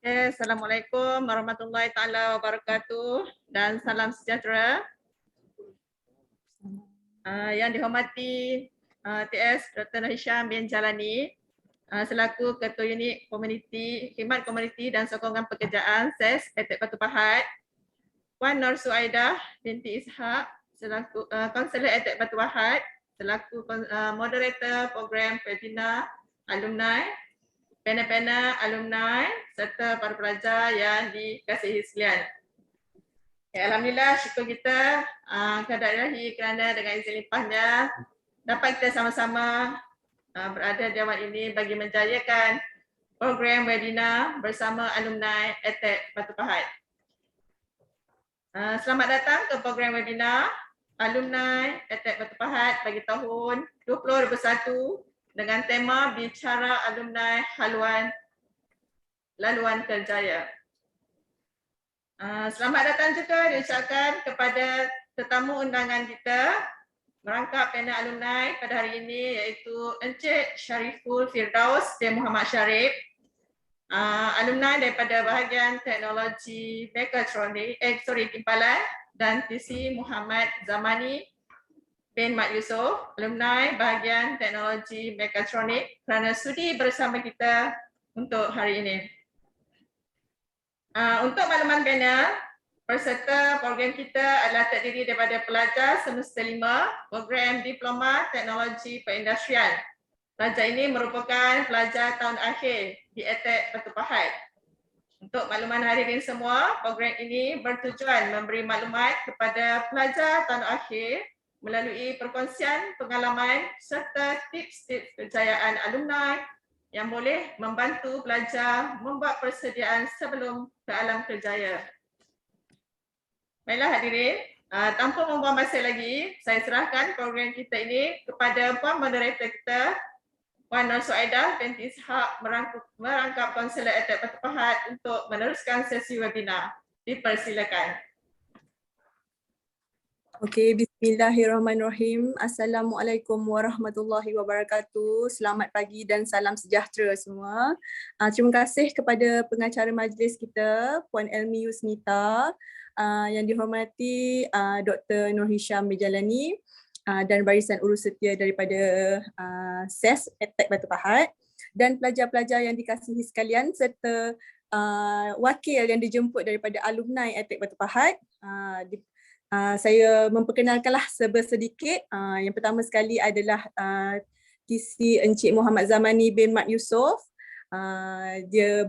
Assalamualaikum warahmatullahi taala wabarakatuh dan salam sejahtera. Yang dihormati TS Dr. Nur Hisham bin Jalani selaku Ketua Unit Komuniti, Khidmat Komuniti dan Sokongan Pekerjaan SES Etek Batu Pahat, Puan Nur Suaidah binti Ishak selaku Kaunselor Etek Batu Pahat, selaku moderator program webinar alumni, panel-panel alumni serta para pelajar yang dikasihi sekalian. Ya, Alhamdulillah, syukur kita kepada Ilahi kerana dengan izin limpahnya dapat kita sama-sama berada di awal ini bagi menjayakan program webinar bersama alumni Etek Batu Pahat. Selamat datang ke program webinar alumni Etek Batu Pahat bagi tahun 2021 dengan tema Bicara Alumni Haluan Laluan Kerjaya. Selamat datang juga diucapkan kepada tetamu undangan kita merangkap panel alumni pada hari ini iaitu Encik Syariful Firdaus bin Muhammad Syarif, alumni daripada bahagian teknologi mekatronik, timpalan, dan TC Muhammad Zamani bin Mat Yusof, alumni bahagian teknologi mekatronik kerana sudi bersama kita untuk hari ini. Untuk makluman panel, peserta program kita adalah terdiri daripada pelajar semester 5 program Diploma Teknologi Perindustrian. Pelajar ini merupakan pelajar tahun akhir di Etek Batu Pahat. Untuk makluman hadirin semua, program ini bertujuan memberi maklumat kepada pelajar tahun akhir melalui perkongsian pengalaman serta tips-tips kejayaan alumni yang boleh membantu pelajar membuat persediaan sebelum ke alam kerjaya. Baiklah hadirin, tanpa membuang masa lagi, saya serahkan program kita ini kepada Puan Moderator kita, Puan Nur Suaidah binti Ishak merangkap Kaunselor Etek Batu Pahat untuk meneruskan sesi webinar. Dipersilakan. Okey, bismillahirrahmanirrahim. Assalamualaikum warahmatullahi wabarakatuh. Selamat pagi dan salam sejahtera semua. Terima kasih kepada pengacara majlis kita, Puan Elmi Yusnita, yang dihormati Dr. Nur Hisham bin Jalani dan barisan urus setia daripada SES Etek Batu Pahat dan pelajar-pelajar yang dikasihi sekalian serta wakil yang dijemput daripada alumni Etek Batu Pahat. Saya memperkenalkanlah sedikit. Yang pertama sekali adalah TC Encik Muhammad Zamani bin Mat Yusof.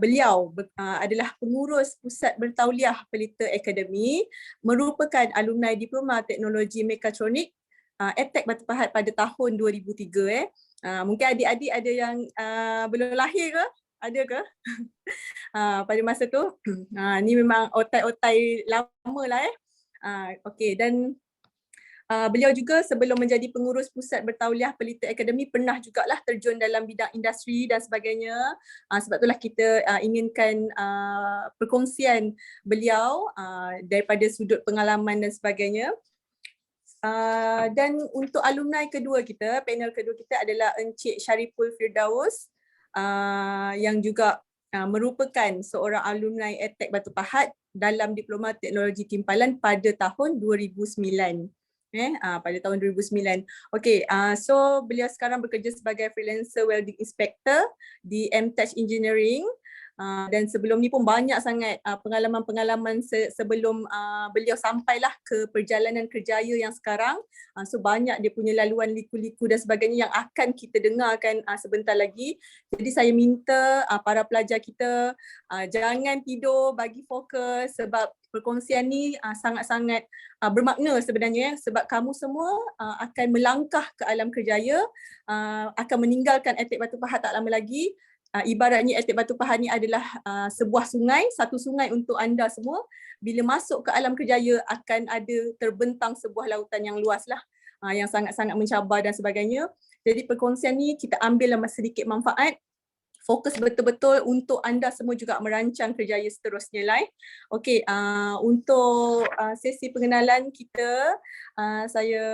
Beliau adalah pengurus Pusat Bertauliah Pelita Akademi, merupakan alumni Diploma Teknologi Mekatronik Etek Batu Pahat pada tahun 2003. Mungkin adik-adik ada yang belum lahir ke? Ada ke? Pada masa tu, ni memang otai-otai lama lah Okey, dan beliau juga sebelum menjadi pengurus Pusat Bertauliah Pelita Akademi pernah jugalah terjun dalam bidang industri dan sebagainya. Sebab itulah kita inginkan perkongsian beliau daripada sudut pengalaman dan sebagainya. Dan untuk alumni kedua kita, panel kedua kita adalah Encik Syariful Firdaus yang juga merupakan seorang alumni Etek Batu Pahat dalam Diploma Teknologi Timpalan pada tahun 2009. Pada tahun 2009. Okey, so beliau sekarang bekerja sebagai freelancer welding inspector di MTech Engineering. Dan sebelum ni pun banyak sangat pengalaman-pengalaman sebelum beliau sampailah ke perjalanan kerjaya yang sekarang. So banyak dia punya laluan liku-liku dan sebagainya yang akan kita dengarkan sebentar lagi. Jadi saya minta para pelajar kita jangan tidur, bagi fokus sebab perkongsian ni sangat-sangat bermakna sebenarnya sebab kamu semua akan melangkah ke alam kerjaya, akan meninggalkan Etek Batu Pahat tak lama lagi. Ibaratnya Etek Batu Pahat ni adalah sebuah sungai, satu sungai untuk anda semua. Bila masuk ke alam kerjaya akan ada terbentang sebuah lautan yang luas lah, yang sangat-sangat mencabar dan sebagainya. Jadi perkongsian ni kita ambil sedikit manfaat, fokus betul-betul untuk anda semua juga merancang kerjaya seterusnya lah. Okey, untuk sesi pengenalan kita, saya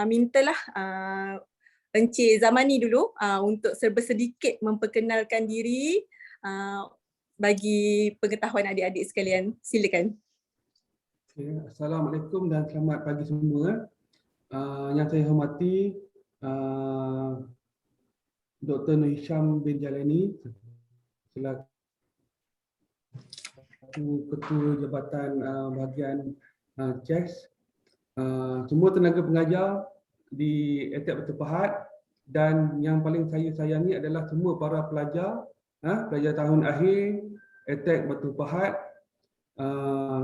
mintalah Encik Zamani dulu untuk sedikit memperkenalkan diri bagi pengetahuan adik-adik sekalian. Silakan. Okay. Assalamualaikum dan selamat pagi semua. Yang saya hormati Dr. Nur Hisham bin Jalani selaku Ketua Jabatan Bahagian CHES, semua tenaga pengajar di ETEK Batu Pahat, dan yang paling saya sayangi adalah semua para pelajar, pelajar tahun akhir ETEK Batu Pahat,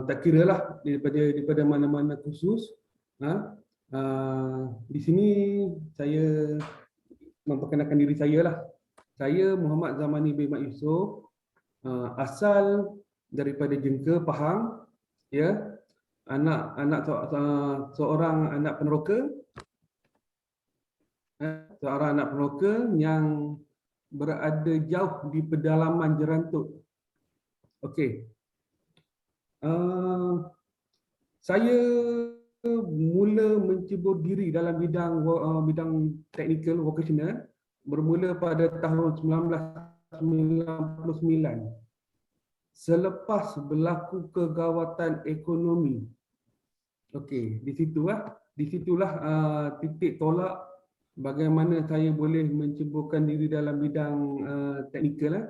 tak kira lah daripada mana-mana khusus. Di sini saya memperkenalkan diri saya lah. Saya Muhammad Zamani bin Mat Yusof, asal daripada Jengka, Pahang, ya, seorang anak peneroka, yang berada jauh di pedalaman Jerantut. Okey. Saya mula mencebur diri dalam bidang teknikal vocational bermula pada tahun 1999 selepas berlaku kegawatan ekonomi. Okey, di situlah titik tolak bagaimana saya boleh menceburkan diri dalam bidang teknikal.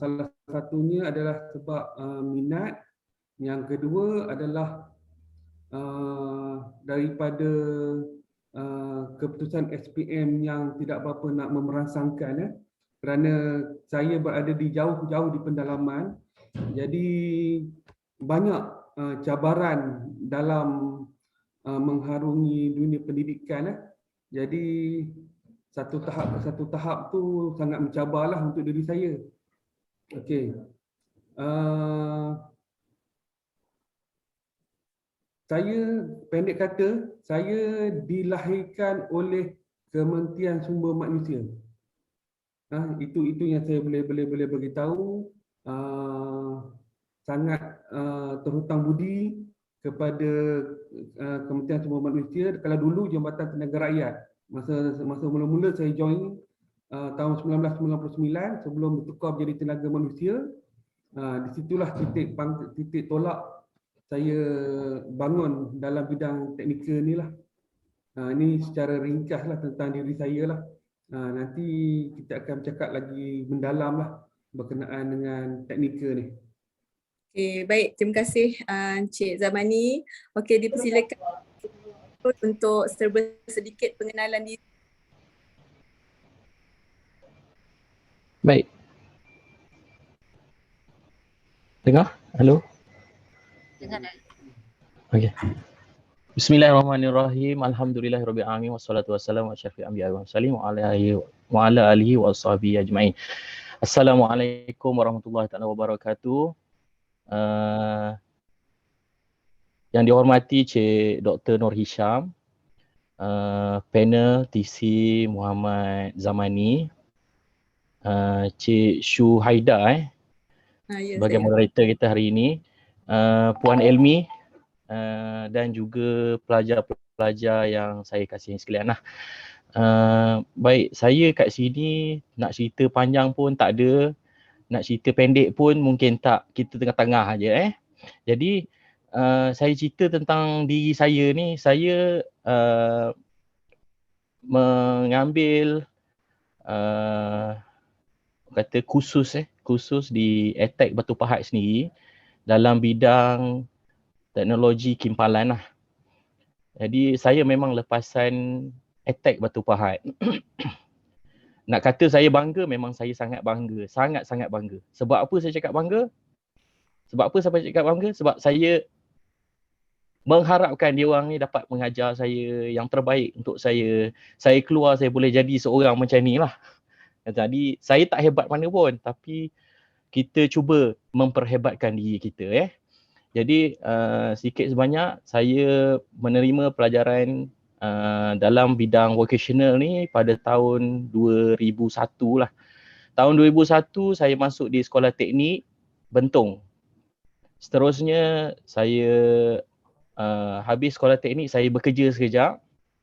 Salah satunya adalah sebab minat. Yang kedua adalah daripada keputusan SPM yang tidak berapa nak memerangsangkan, kerana saya berada di jauh-jauh di pendalaman, jadi banyak cabaran dalam mengharungi dunia pendidikan. Jadi satu tahap ke satu tahap tu sangat mencabarlah untuk diri saya. Okey. Saya pendek kata, saya dilahirkan oleh Kementerian Sumber Manusia. Itu yang saya boleh beritahu. Sangat terhutang budi kepada Kementerian Sumber Manusia. Kalau dulu Jabatan Tenaga Rakyat, masa mula-mula saya join tahun 1999 sebelum bertukar menjadi Tenaga Manusia. Di situlah titik tolak saya bangun dalam bidang teknikal ni lah. Ini secara ringkas lah tentang diri saya lah. Nanti kita akan bercakap lagi mendalam lah berkenaan dengan teknikal ni. Okay, baik. Terima kasih Encik Zamani. Okey, dipersilakan untuk sedikit pengenalan diri. Baik. Dengar? Halo? Dengar. Okey. Bismillahirrahmanirrahim. Alhamdulillahirabbil alamin wassalatu wassalamu ala asyrafil anbiya'i wal mursalin wa ala alihi wa sahbihi ajmain. Assalamualaikum warahmatullahi taala wabarakatuh. Yang dihormati Cik Dr. Nur Hisham, panel TC Muhammad Zamani, Cik Shu Haida sebagai moderator kita hari ini, Puan Elmi, dan juga pelajar-pelajar yang saya kasihi sekalian lah. Baik, saya kat sini nak cerita panjang pun tak ada, nak cerita pendek pun mungkin tak, kita tengah-tengah aja. Jadi saya cerita tentang diri saya ni, saya mengambil kata khusus di ETEK Batu Pahat sendiri dalam bidang teknologi kimpalan lah. Jadi saya memang lepasan ETEK Batu Pahat. Nak kata saya bangga, memang saya sangat bangga. Sangat-sangat bangga. Sebab apa saya cakap bangga? Sebab apa saya cakap bangga? Sebab saya mengharapkan dia orang ni dapat mengajar saya yang terbaik untuk saya. Saya keluar, saya boleh jadi seorang macam ni lah. Jadi saya tak hebat mana pun, tapi kita cuba memperhebatkan diri kita. Jadi sedikit sebanyak saya menerima pelajaran dalam bidang vocational ni pada tahun 2001 lah. Tahun 2001 saya masuk di Sekolah Teknik Bentong. Seterusnya saya habis Sekolah Teknik, saya bekerja sekejap.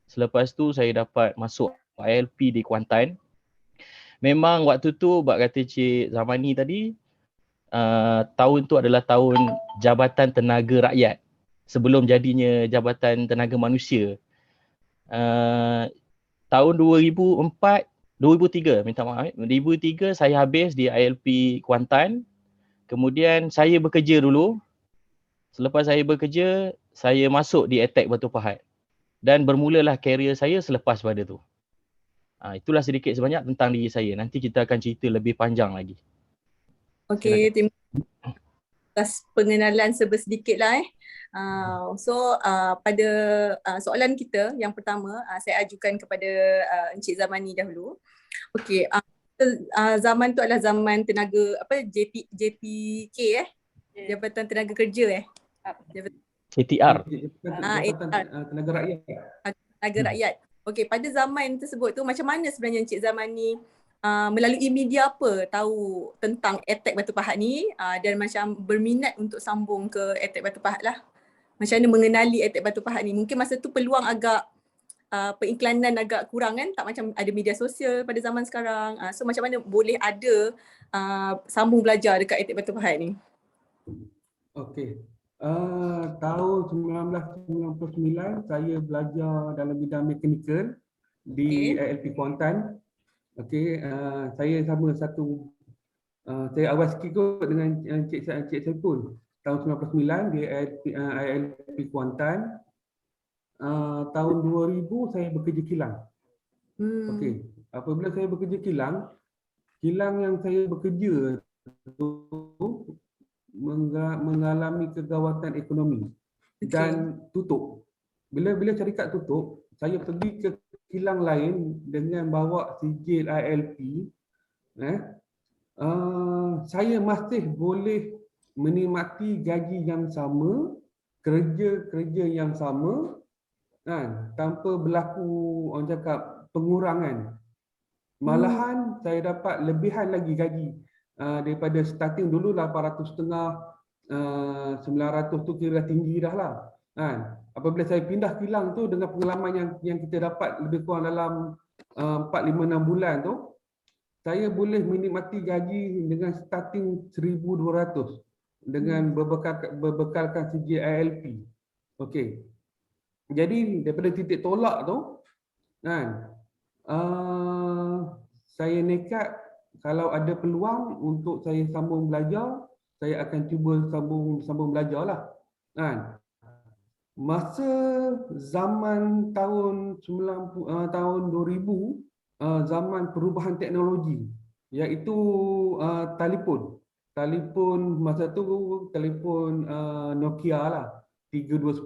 Selepas tu saya dapat masuk ILP di Kuantan. Memang waktu tu, bak kata Cik Zamani tadi, tahun tu adalah tahun Jabatan Tenaga Rakyat sebelum jadinya Jabatan Tenaga Manusia. Tahun 2003 minta maaf, 2003 saya habis di ILP Kuantan. Kemudian saya bekerja dulu. Selepas saya bekerja, saya masuk di Attack Batu Pahat. Dan bermulalah karier saya selepas pada tu. Itulah sedikit sebanyak tentang diri saya. Nanti kita akan cerita lebih panjang lagi. Okey, terima kasih atas pengenalan sedikit lah pada soalan kita yang pertama saya ajukan kepada Encik Zamani dahulu. Okey, zaman tu adalah zaman tenaga JPK Jabatan Tenaga Kerja CTR. Jabatan Tenaga Rakyat. Tenaga Rakyat. Okey, pada zaman tersebut tu macam mana sebenarnya Encik Zamani melalui media apa tahu tentang Attack Batu Pahat ni dan macam berminat untuk sambung ke Attack Batu Pahat lah. Macam mana mengenali Attack Batu Pahat ni? Mungkin masa tu peluang agak periklanan agak kurang kan, tak macam ada media sosial pada zaman sekarang. So macam mana boleh ada sambung belajar dekat Attack Batu Pahat ni? Okey. Tahun 1999 saya belajar dalam bidang mekanikal di ILP Kuantan. Okey, saya sama satu saya awal sikit kot dengan Encik Saiful tahun 99 di ILP Kuantan. Tahun 2000 saya bekerja kilang. Okey, apabila saya bekerja kilang yang saya bekerja tu mengalami kegawatan ekonomi dan tutup. Bila syarikat tutup, saya pergi ke kilang lain dengan bawa sijil ILP. Saya masih boleh menikmati gaji yang sama, kerja yang sama, tanpa berlaku orang cakap pengurangan. Malahan saya dapat lebihan lagi gaji daripada starting dulu 800.5, 900 tu kira tinggi dah lah. Apabila saya pindah kilang tu dengan pengalaman yang kita dapat lebih kurang dalam 4, 5, 6 bulan tu, saya boleh menikmati gaji dengan starting 1,200 dengan berbekalkan sijil ILP. Okey. Jadi daripada titik tolak tu saya nekat kalau ada peluang untuk saya sambung belajar, saya akan cuba sambung belajar lah. Masa zaman tahun 2000, zaman perubahan teknologi, iaitu telefon masa tu telefon Nokia lah, 3210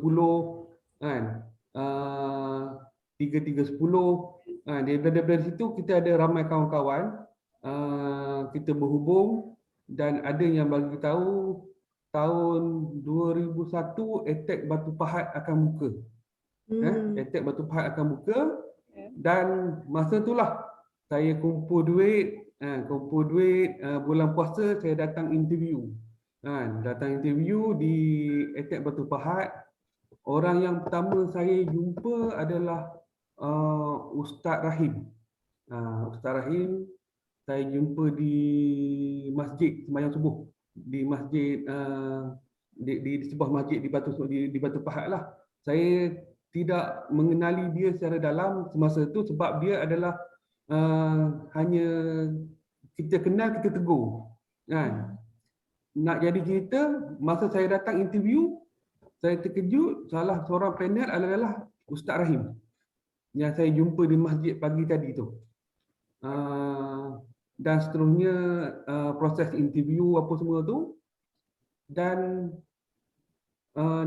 3310. Daripada situ kita ada ramai kawan-kawan, kita berhubung dan ada yang bagi tahu tahun 2001 Attack Batu Pahat akan buka. Attack Batu Pahat akan buka dan masa itulah saya kumpul duit bulan puasa saya datang interview. Datang interview di Attack Batu Pahat. Orang yang pertama saya jumpa adalah Ustaz Rahim. Ustaz Rahim saya jumpa di masjid sembahyang subuh, di masjid di sebuah masjid di Batu Pahat lah. Saya tidak mengenali dia secara dalam semasa itu sebab dia adalah hanya kita kenal, kita tegur. Nak jadi cerita, masa saya datang interview, saya terkejut salah seorang panel adalah Ustaz Rahim yang saya jumpa di masjid pagi tadi tu. Dan seterusnya proses interview apa semua tu, dan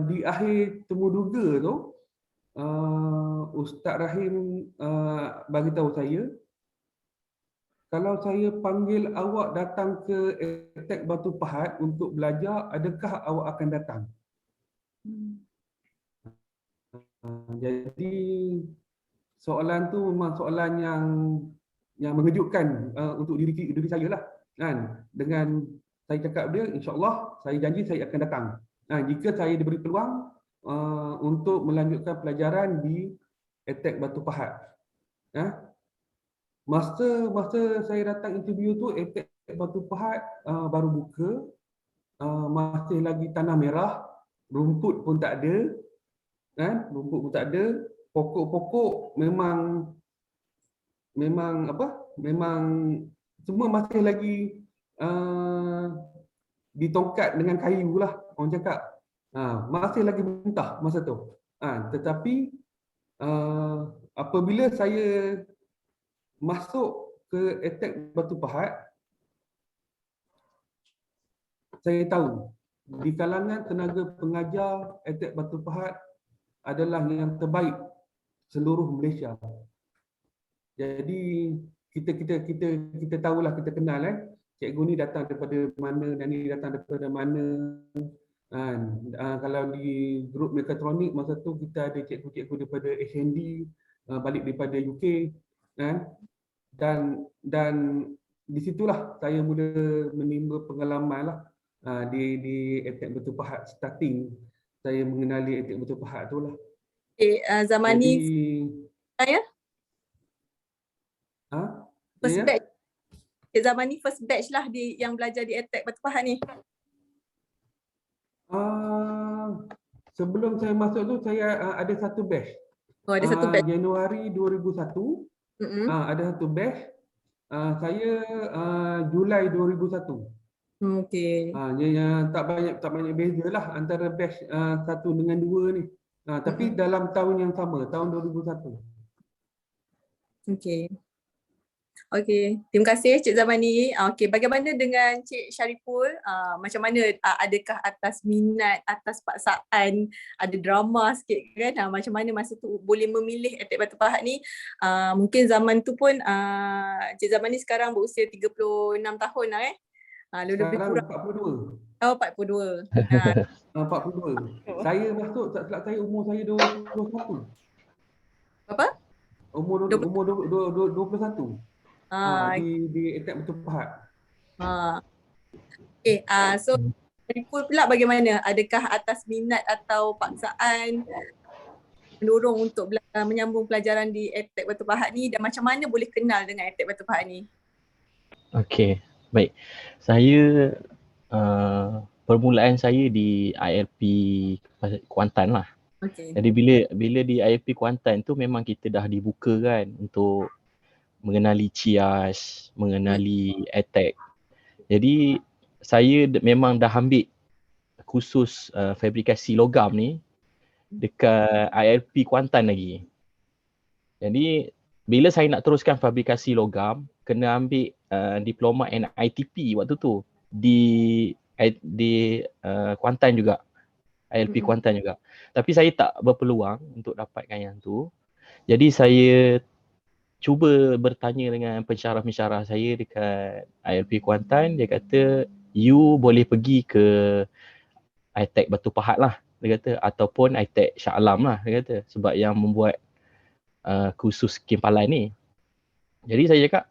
di akhir temu duga tu Ustaz Rahim bagi tahu saya, kalau saya panggil awak datang ke Attack Batu Pahat untuk belajar, adakah awak akan datang? Jadi soalan tu memang soalan yang mengejutkan untuk diri saya lah. Dengan saya cakap dia, insya-Allah saya janji saya akan datang. Jika saya diberi peluang untuk melanjutkan pelajaran di Attack Batu Pahat. Masa saya datang interview tu, Attack Batu Pahat baru buka masih lagi tanah merah, rumput pun tak ada, kan? Rumput pun tak ada, pokok-pokok memang semua masih lagi ditongkat dengan kayu lah, orang cakap. Masih lagi mentah masa tu. Tetapi apabila saya masuk ke Attack Batu Pahat, saya tahu di kalangan tenaga pengajar Attack Batu Pahat adalah yang terbaik seluruh Malaysia. Jadi kita tahulah, kita kenal cikgu ni datang daripada mana dan ni datang daripada mana. Kalau di grup mekatronik masa tu kita ada cikgu-cikgu daripada HND, balik daripada UK, kan? Dan di situlah saya mula menimba pengalaman lah di Attack Batu Pahat. Starting saya mengenali Attack Batu Pahat tu lah. Zaman Jadi, ni saya first ya? batch. Zaman ni first batch lah yang belajar di Attack Batu Pahat ni. Sebelum saya masuk tu saya ada satu batch. Oh, ada satu batch. Januari 2001 ada satu batch. Saya Julai 2001. Okey. Tak banyak beza lah antara batch 1 dengan 2 ni. Tapi dalam tahun yang sama, tahun 2001. Okey. Okey, terima kasih Cik Zamani. Okey, bagaimana dengan Cik Syariful? Macam mana, adakah atas minat, atas paksaan, ada drama sikit kan? Macam mana masa tu boleh memilih Attack Batu Pahat ni? Mungkin zaman tu pun Cik Zamani sekarang berusia 36 tahun lah lebih kurang. 42. Oh, 42. 42. Saya masuk, tak silap saya umur saya 21. Apa? Umur 21. Di Attack Batu Pahat. Okay, so Syariful pula bagaimana? Adakah atas minat atau paksaan mendorong untuk menyambung pelajaran di Attack Batu Pahat ni, dan macam mana boleh kenal dengan Attack Batu Pahat ni? Okey, baik. Saya permulaan saya di ILP Kuantan lah. Okay. Jadi bila di ILP Kuantan tu memang kita dah dibuka kan untuk mengenali CIAS, mengenali Attack. Jadi saya memang dah ambil khusus fabrikasi logam ni dekat ILP Kuantan lagi. Jadi bila saya nak teruskan fabrikasi logam, kena ambil diploma NITP waktu tu di Kuantan juga, ILP Kuantan juga. Tapi saya tak berpeluang untuk dapatkan yang tu. Jadi saya cuba bertanya dengan pensyarah-pensyarah saya dekat ILP Kuantan. Dia kata, you boleh pergi ke Attack Batu Pahat lah, dia kata, ataupun Attack Shah Alam lah, dia kata, sebab yang membuat kursus kimpalan ni. Jadi saya cakap,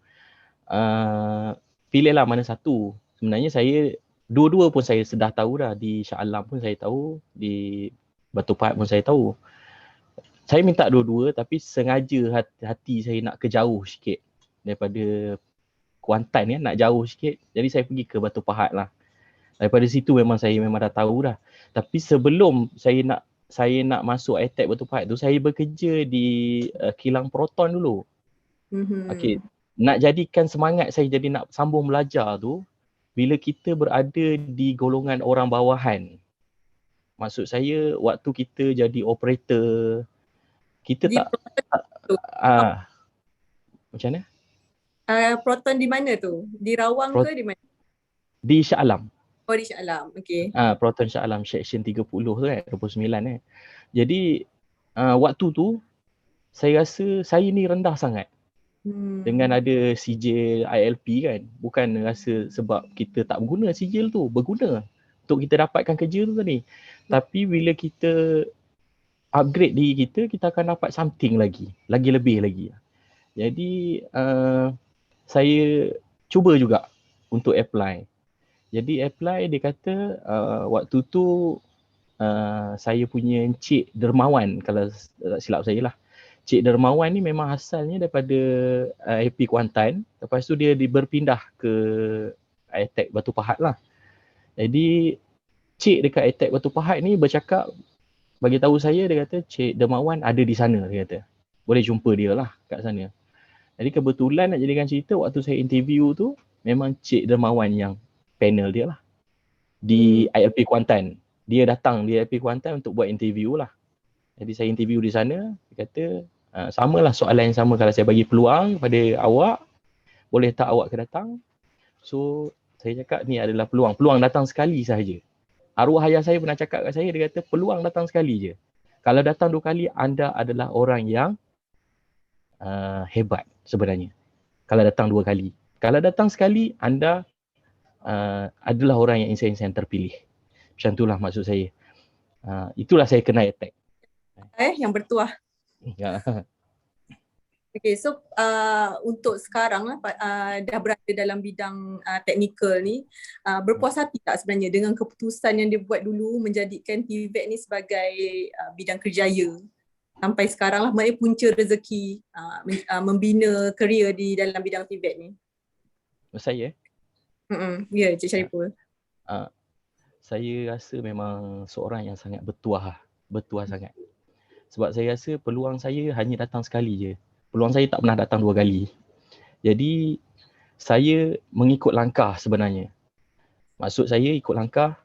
pilihlah mana satu. Sebenarnya saya, dua-dua pun saya sudah tahu dah. Di Shah Alam pun saya tahu, di Batu Pahat pun saya tahu. Saya minta dua-dua, tapi sengaja hati saya nak ke jauh sikit daripada Kuantan nak jauh sikit. Jadi saya pergi ke Batu Pahat lah. Daripada situ memang dah tahu dah. Tapi sebelum saya nak masuk Attack Batu Pahat tu, saya bekerja di kilang proton dulu. Okey, nak jadikan semangat saya jadi nak sambung belajar tu, bila kita berada di golongan orang bawahan. Maksud saya waktu kita jadi operator, kita macam mana? Proton di mana tu? Di Rawang ke di mana? Di Shah Alam. Oh, di Shah Alam. Okey. Proton Shah Alam section 30 tu kan, 29 Jadi waktu tu saya rasa saya ni rendah sangat. Dengan ada sijil ILP kan. Bukan rasa sebab kita tak berguna sijil tu, berguna untuk kita dapatkan kerja tu tadi. Tapi bila kita upgrade diri kita, kita akan dapat something lagi lebih lagi. Jadi saya cuba juga untuk apply. Jadi apply, dia kata waktu tu saya punya Encik Dermawan, kalau tak silap saya lah. Cik Dermawan ni memang asalnya daripada IP Kuantan. Lepas tu dia berpindah ke Attack Batu Pahat lah. Jadi Cik dekat Attack Batu Pahat ni bercakap, bagi tahu saya, dia kata Cik Dermawan ada di sana, dia kata. Boleh jumpa dia lah kat sana. Jadi kebetulan nak jadikan cerita, waktu saya interview tu memang Cik Dermawan yang panel dia lah di ILP Kuantan. Dia datang di ILP Kuantan untuk buat interview lah. Jadi saya interview di sana, dia kata samalah soalan yang sama, kalau saya bagi peluang kepada awak, boleh tak awak datang? So saya cakap ni adalah peluang. Peluang datang sekali sahaja. Arwah ayah saya pernah cakap kat saya, dia kata peluang datang sekali je. Kalau datang 2 kali, anda adalah orang yang hebat sebenarnya. Kalau datang 2 kali. Kalau datang sekali, anda adalah orang yang insan-insan terpilih. Macam itulah maksud saya. Itulah saya kenal Attack. Yang bertuah. Ya. Okay, so untuk sekarang lah dah berada dalam bidang teknikal ni, berpuas hati tak sebenarnya dengan keputusan yang dia buat dulu menjadikan TVET ni sebagai bidang kerjaya sampai sekarang lah, maknanya punca rezeki membina kerjaya di dalam bidang TVET ni? Saya? Ya, Cik Syariful. Saya rasa memang seorang yang sangat bertuah sangat. Sebab saya rasa peluang saya hanya datang sekali je. Peluang saya tak pernah datang 2 kali. Jadi saya mengikut langkah sebenarnya. Maksud saya ikut langkah,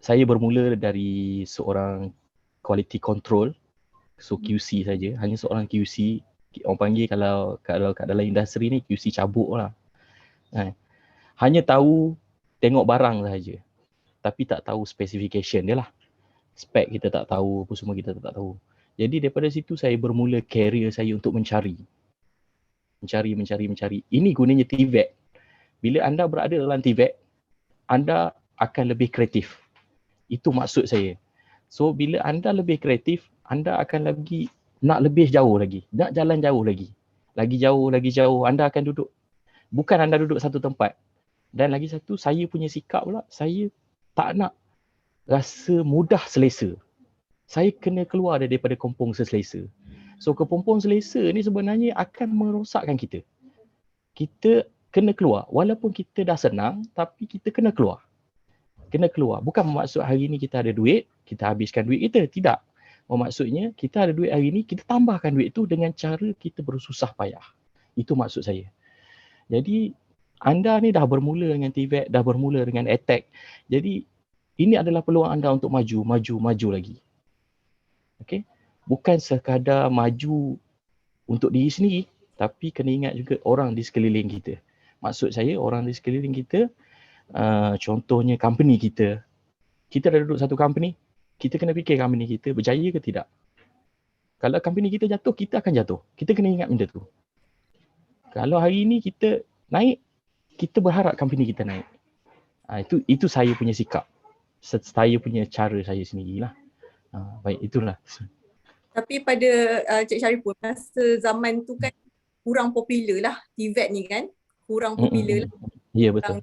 saya bermula dari seorang quality control, so QC saja, hanya seorang QC. Orang panggil kalau kat dalam industri ni QC cabuk lah. Hanya tahu tengok barang sahaja, tapi tak tahu specification dia lah. Spek kita tak tahu, apa semua kita tak tahu. Jadi daripada situ saya bermula career saya untuk mencari. Ini gunanya TVET. Bila anda berada dalam TVET, anda akan lebih kreatif. Itu maksud saya. So bila anda lebih kreatif, anda akan nak lebih jauh lagi. Nak jalan jauh lagi. Lagi jauh, anda akan duduk. Bukan anda duduk satu tempat. Dan lagi satu, saya punya sikap pula, saya tak nak rasa mudah selesa. Saya kena keluar daripada kompong selesa. So kepompong selesa ni sebenarnya akan merosakkan kita. Kita kena keluar. Walaupun kita dah senang, tapi kita kena keluar. Bukan bermaksud hari ni kita ada duit, kita habiskan duit kita. Tidak. Maksudnya kita ada duit hari ni, kita tambahkan duit tu dengan cara kita bersusah payah. Itu maksud saya. Jadi anda ni dah bermula dengan TVET, dah bermula dengan Attack. Jadi ini adalah peluang anda untuk maju lagi. Okay? Bukan sekadar maju untuk diri sendiri, tapi kena ingat juga orang di sekeliling kita. Maksud saya orang di sekeliling kita, contohnya company kita. Kita dah duduk satu company, kita kena fikir company kita berjaya ke tidak. Kalau company kita jatuh, kita akan jatuh. Kita kena ingat benda tu. Kalau hari ni kita naik, kita berharap company kita naik. Itu saya punya sikap. Saya punya cara saya sendirilah. Baik, itulah. Tapi pada Cik Syariful, masa zaman tu kan kurang popular lah TVET ni kan. Kurang popular lah. Ya, betul.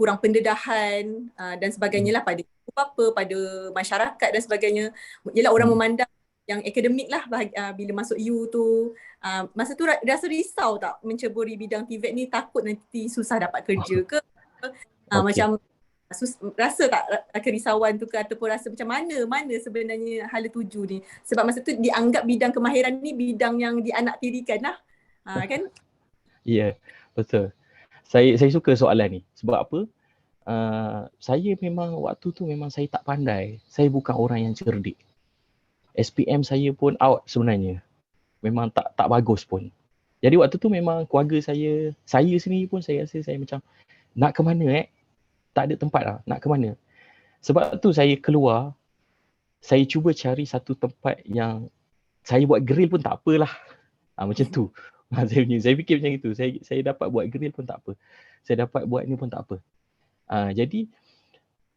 Kurang pendedahan dan sebagainya lah pada apa, pada masyarakat dan sebagainya. Yelah orang memandang yang akademik lah bila masuk U tu. Masa tu rasa risau tak menceburi bidang TVET ni, takut nanti susah dapat kerja ke? Macam rasa tak kerisauan tu ke, ataupun rasa macam mana sebenarnya hala tuju ni? Sebab masa tu dianggap bidang kemahiran ni bidang yang dianaktirikan lah. Kan? Ya, betul. Saya suka soalan ni. Sebab apa? Saya memang waktu tu memang saya tak pandai. Saya bukan orang yang cerdik. SPM saya pun out sebenarnya. Memang tak bagus pun. Jadi waktu tu memang keluarga saya sendiri pun saya rasa saya macam nak ke mana tak ada tempat lah, nak ke mana. Sebab tu saya keluar, saya cuba cari satu tempat yang saya buat grill pun tak apalah. Macam tu. Saya fikir macam itu. Saya dapat buat grill pun tak apa. Saya dapat buat ni pun tak apa. Jadi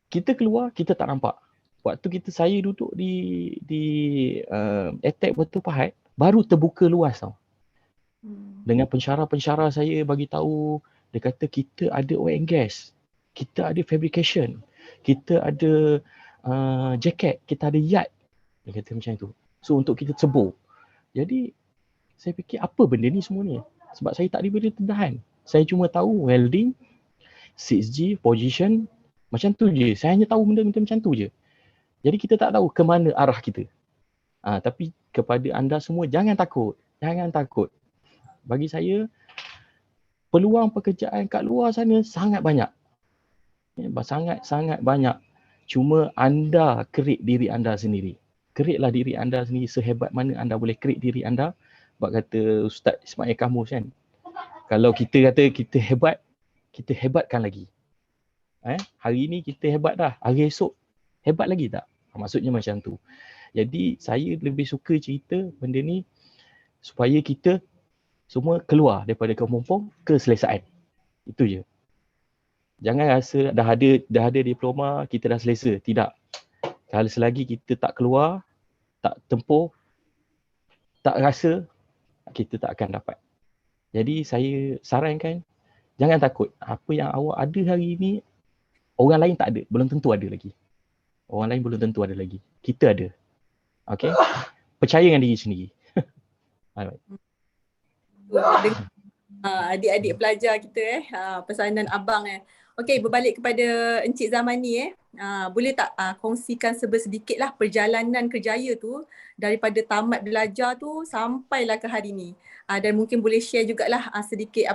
kita keluar, kita tak nampak. Waktu saya duduk di Attack Batu Pahat, baru terbuka luas tau. Dengan pensyarah-pensyarah saya bagi tahu, dia kata kita ada oil and gas, kita ada fabrication, kita ada jacket, kita ada yacht. Dia kata macam itu. So untuk kita cebur. Jadi saya fikir apa benda ni semua ni? Sebab saya tak diberi tendahan. Saya cuma tahu welding, 6G, position, Macam tu je. Saya hanya tahu benda macam tu je. Jadi kita tak tahu ke mana arah kita. Tapi kepada anda semua, jangan takut. Jangan takut. Bagi saya, peluang pekerjaan kat luar sana sangat banyak. Sangat-sangat banyak. Cuma anda kerik diri anda sendiri. Keriklah diri anda sendiri sehebat mana anda boleh kerik diri anda. Sebab kata Ustaz Ismail Kamus kan, kalau kita kata kita hebat, kita hebatkan lagi. Hari ni kita hebat dah, hari esok hebat lagi tak? Maksudnya macam tu. Jadi saya lebih suka cerita benda ni supaya kita semua keluar daripada kemumpung ke selesaan. Itu je. Jangan rasa dah ada diploma, kita dah selesa. Tidak. Kalau selagi kita tak keluar, tak tempuh, tak rasa, kita tak akan dapat. Jadi saya sarankan, jangan takut. Apa yang awak ada hari ini, orang lain tak ada. Belum tentu ada lagi. Orang lain belum tentu ada lagi. Kita ada. Okay? Percaya dengan diri sendiri. Alright. Adik-adik pelajar kita pesanan abang Okey, berbalik kepada Encik Zamani boleh tak kongsikan sedikitlah perjalanan kerjaya tu daripada tamat belajar tu sampailah ke hari ni. Dan mungkin boleh share jugalah sedikit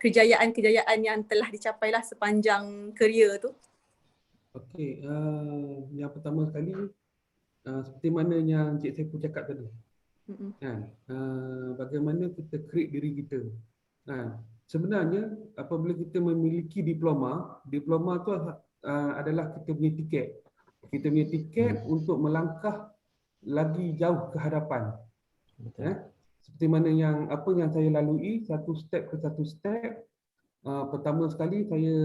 kejayaan-kejayaan yang telah dicapailah sepanjang kerjaya tu. Okey, yang pertama sekali seperti mana yang Encik Saiful cakap tadi. Kan, bagaimana kita create diri kita. Sebenarnya apabila kita memiliki diploma tu adalah kita punya tiket. Kita punya tiket untuk melangkah lagi jauh ke hadapan. Seperti mana yang saya lalui satu step ke satu step. Pertama sekali saya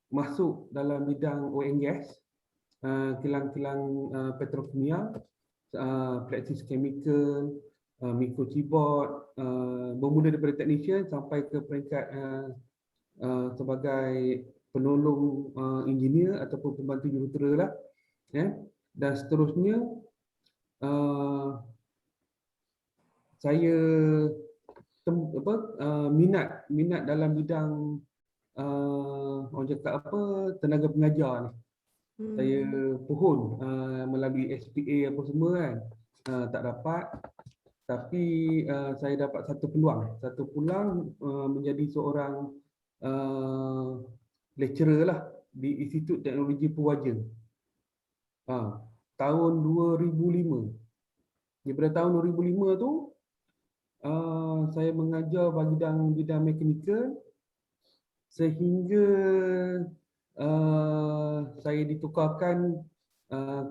masuk dalam bidang oil and gas, kilang-kilang petrokimia, practice chemical, microchipboard, bermula daripada technician sampai ke peringkat sebagai penolong engineer ataupun pembantu jurutera lah, dan seterusnya saya minat dalam bidang orang cakap tenaga pengajar ni. Saya pohon melalui SPA apa semua kan, tak dapat. Tapi saya dapat satu peluang menjadi seorang lecturer lah di Institut Teknologi Purwaja. Tahun 2005. Daripada tahun 2005 tu saya mengajar bidang mekanikal sehingga saya ditukarkan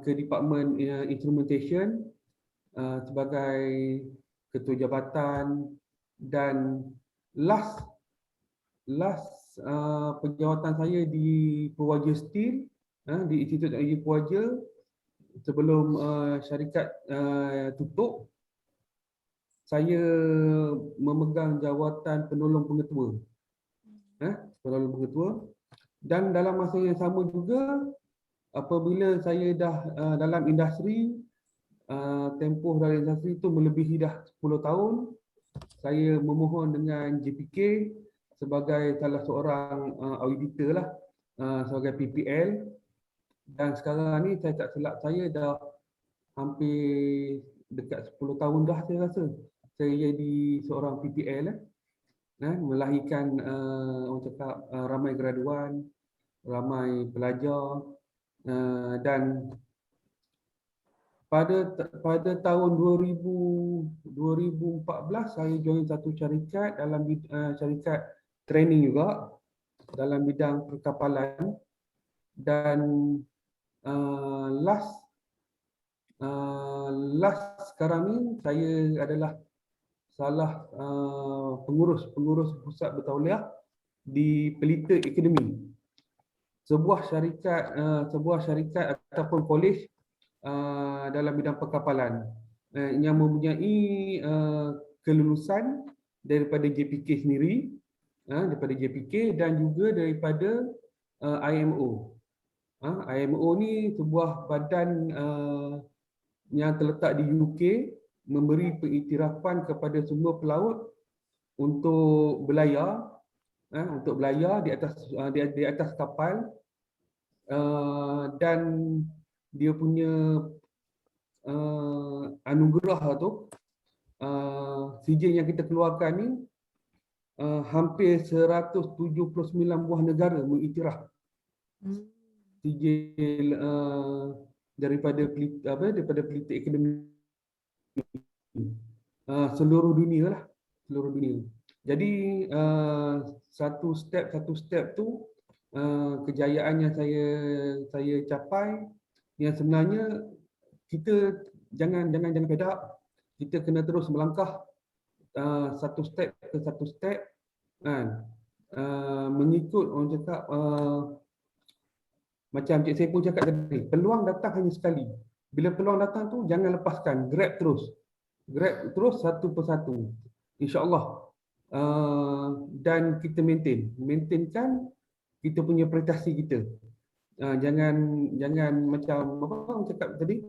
ke Department Instrumentation sebagai ketua jabatan, dan last penjawatan saya di Purwaja Steel, di Institut Teknologi Purwaja sebelum syarikat tutup. Saya memegang jawatan penolong pengetua. Dan dalam masa yang sama juga, apabila saya dah dalam industri, tempoh dalam industri itu melebihi dah 10 tahun, saya memohon dengan JPK sebagai salah seorang auditor lah, sebagai PPL. Dan sekarang ni saya tak silap saya dah hampir dekat 10 tahun dah saya rasa saya jadi seorang PPL, melahirkan orang cakap ramai graduan, ramai pelajar, dan pada tahun 2014 saya join satu syarikat dalam syarikat training juga dalam bidang perkapalan, dan last sekarang ni saya adalah salah pengurus pusat bertauliah di Pelita Academy, sebuah syarikat ataupun kolej dalam bidang perkapalan yang mempunyai kelulusan daripada JPK sendiri, dan juga daripada IMO. IMO ni sebuah badan yang terletak di UK, memberi pengiktirafan kepada semua pelaut untuk berlayar untuk belayar di atas kapal, dan dia punya anugerah tu, sijil yang kita keluarkan ni hampir 179 buah negara mengiktiraf sijil daripada pelita akademik seluruh dunia lah, seluruh dunia. Jadi satu step tu kejayaan yang saya capai, yang sebenarnya kita jangan fed up. Kita kena terus melangkah satu step ke satu step, kan, mengikut orang cakap, macam Cik Saiful cakap tadi, peluang datang hanya sekali. Bila peluang datang tu jangan lepaskan, grab terus satu persatu, insya-Allah. Dan kita maintainkan kita punya prestasi kita. Jangan macam apa orang cakap tadi,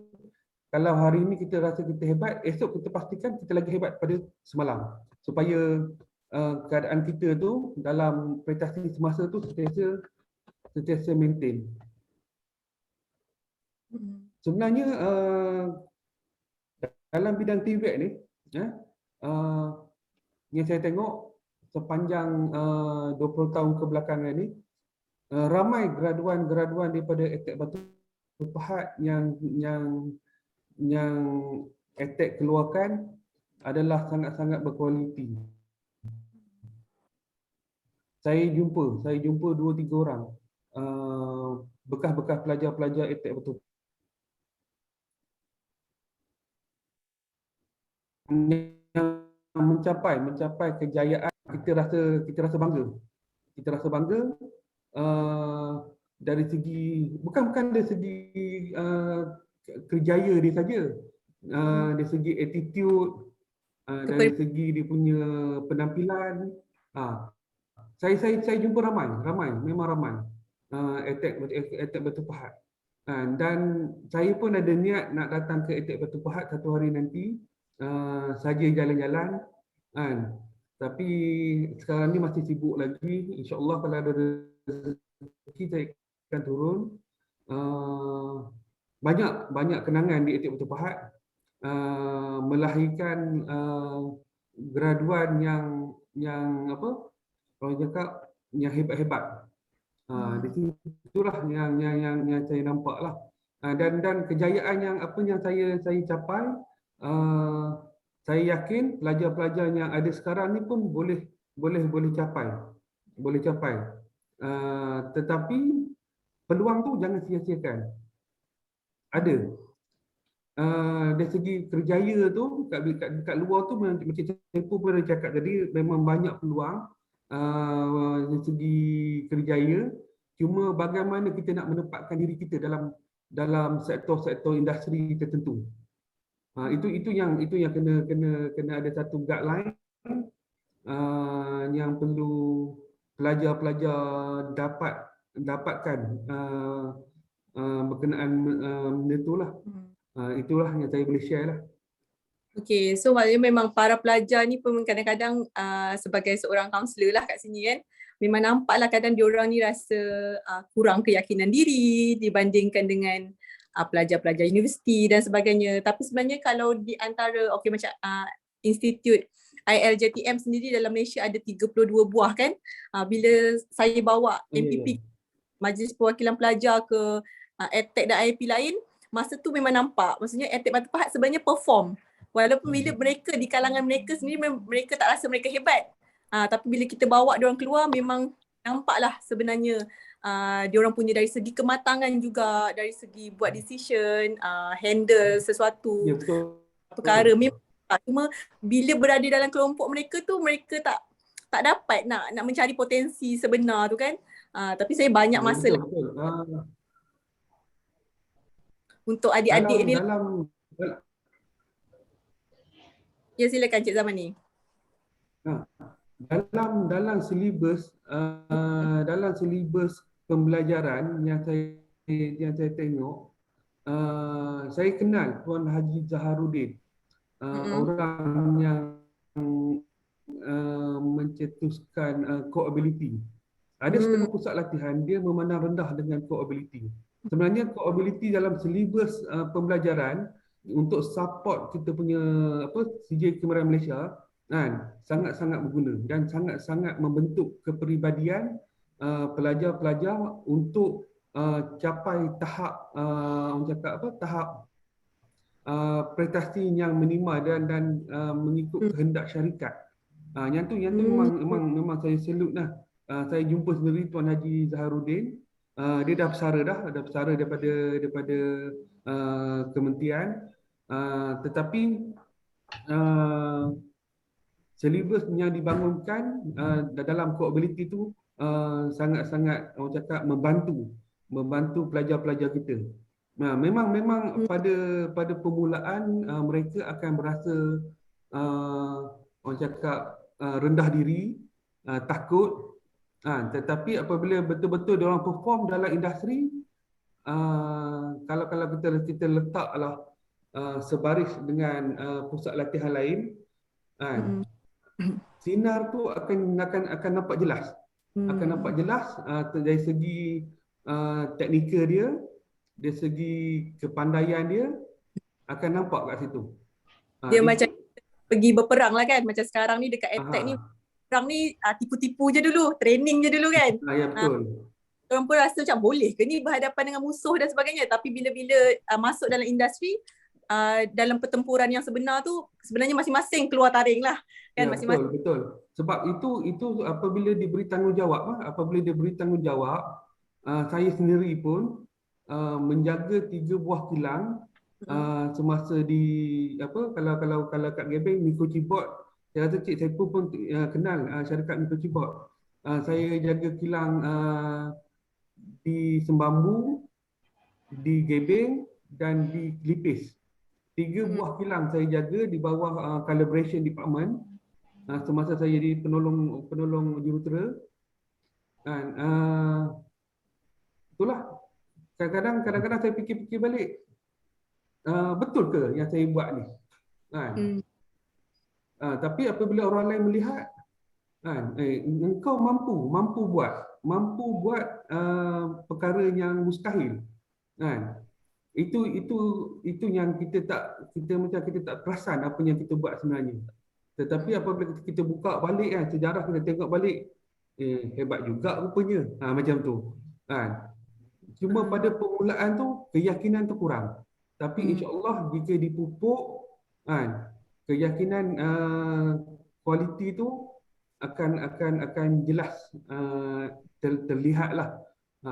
kalau hari ini kita rasa kita hebat, esok kita pastikan kita lagi hebat pada semalam, supaya keadaan kita tu dalam prestasi semasa tu sentiasa maintain. Sebenarnya dalam bidang TVET ni, yang saya tengok sepanjang 20 tahun kebelakangan ni, ramai graduan daripada ATAC Batu Pahat yang ATAC keluarkan adalah sangat-sangat berkualiti. Saya jumpa 2-3 orang bekas-bekas pelajar-pelajar ATAC Batu yang mencapai kejayaan. Kita rasa bangga dari segi bukan dari segi kerjaya dia saja, dari segi attitude, dari segi dia punya penampilan. Saya jumpa ramai, memang ramai ATAC Batu Pahat. Dan saya pun ada niat nak datang ke ATAC Batu Pahat satu hari nanti, saja jalan-jalan, kan. Tapi sekarang ni masih sibuk lagi. InsyaAllah kalau ada rezeki saya akan turun. Banyak kenangan di ATAC Batu Pahat, melahirkan graduan yang apa, orang cakap yang hebat-hebat. Di situlah yang saya nampak lah. Dan kejayaan yang saya capai, saya yakin pelajar-pelajar yang ada sekarang ni pun boleh capai. Tetapi peluang tu jangan sia-siakan. Ada. Dari segi kerjaya tu kat luar tu, macam Saiful pun ada cakap tadi, memang banyak peluang dari segi kerjaya. Cuma bagaimana kita nak menempatkan diri kita dalam sektor-sektor industri tertentu. Itu yang kena ada satu guideline yang perlu pelajar-pelajar dapatkan berkenaan benda itulah. Itulah yang saya boleh share lah. Okay, so maknanya memang para pelajar ni pun kadang-kadang sebagai seorang kaunselor lah kat sini kan, memang nampaklah kadang diorang ni rasa kurang keyakinan diri dibandingkan dengan pelajar-pelajar universiti dan sebagainya. Tapi sebenarnya kalau di antara, okay, macam Institut ILJTM sendiri dalam Malaysia ada 32 buah kan. Bila saya bawa MPP, Majlis Perwakilan Pelajar ke ATAC dan IIP lain, masa tu memang nampak, maksudnya ATAC Batu Pahat sebenarnya perform. Walaupun bila mereka di kalangan mereka sendiri, mereka tak rasa mereka hebat. Tapi bila kita bawa diorang keluar, memang nampaklah sebenarnya diorang punya dari segi kematangan juga, dari segi buat decision, handle sesuatu perkara. Cuma bila berada dalam kelompok mereka tu, mereka tak dapat nak mencari potensi sebenar tu kan. Tapi saya banyak masa untuk adik-adik ni. Ya, silakan Cik Zamani. Dalam silibus pembelajaran yang saya tengok, saya kenal Tuan Haji Zaharuddin, orang yang mencetuskan core ability. Ada setengah pusat latihan dia memandang rendah dengan core ability. Sebenarnya core ability dalam silibus pembelajaran untuk support kita punya CJ Kemaran Malaysia kan sangat-sangat berguna dan sangat-sangat membentuk kepribadian pelajar-pelajar untuk capai tahap tahap prestasi yang minima dan mengikut kehendak syarikat. Yang tu memang saya salute lah. Saya jumpa sendiri Tuan Haji Zaharuddin. Dia dah bersara daripada kementerian. Tetapi silibus yang dibangunkan dalam core ability tu sangat-sangat orang cakap membantu pelajar-pelajar kita. Memang pada permulaan mereka akan berasa orang cakap rendah diri, takut. Tetapi apabila betul-betul diorang perform dalam industri, kalau kita letaklah sebaris dengan pusat latihan lain, sinar tu akan nampak jelas. Akan nampak jelas dari segi teknikal dia, dari segi kepandaian dia akan nampak kat situ. Dia macam pergi berperang lah kan. Macam sekarang ni dekat EdTech ni, perang ni tipu-tipu je dulu, training je dulu kan. Ya betul. Orang pun rasa macam boleh ke ni berhadapan dengan musuh dan sebagainya. Tapi bila-bila masuk dalam industri, dalam pertempuran yang sebenar tu sebenarnya masing-masing keluar taring lah kan. Ya, Masing-masing. betul. Sebab itu apabila diberi tanggungjawab, saya sendiri pun menjaga 3 buah kilang semasa di kalau kat Gebeng microchipboard, saya rasa Cik Saipul pun kenal syarikat microchipboard. Saya jaga kilang di Sembambu, di Gebeng dan di Kelipis. 3 buah kilang saya jaga di bawah calibration department semasa saya jadi penolong jurutera. Dan itulah kadang-kadang saya fikir-fikir balik, betul ke yang saya buat ni? Tapi apabila orang lain melihat, engkau mampu buat perkara yang mustahil. Itu yang kita tak perasan apa yang kita buat sebenarnya. Tetapi apabila kita buka balik sejarah, kita tengok balik, hebat juga rupanya. Macam tu. Cuma pada permulaan tu keyakinan tu kurang. Tapi insya-Allah jika dipupuk keyakinan kualiti tu akan jelas terlihatlah.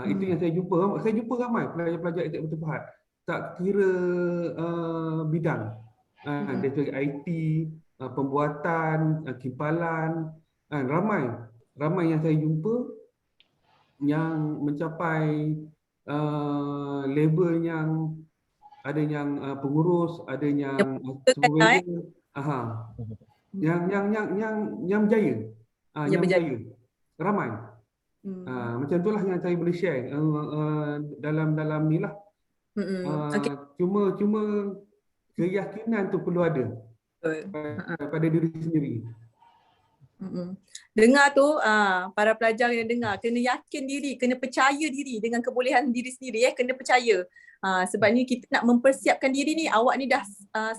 Itu yang saya jumpa. Saya jumpa ramai pelajar-pelajar EdTech Batu Pahat. Tak kira bidang. Dari IT, pembuatan, kimpalan, ramai yang saya jumpa yang mencapai level yang ada yang pengurus, ada yang supervisor, yang berjaya. Yang berjaya. Ramai. Macam itulah yang saya boleh share dalam ni lah. Cuma keyakinan tu perlu ada pada diri sendiri. Dengar tu, para pelajar yang dengar, kena yakin diri, kena percaya diri dengan kebolehan diri sendiri, kena percaya. Sebab ni kita nak mempersiapkan diri ni, awak ni dah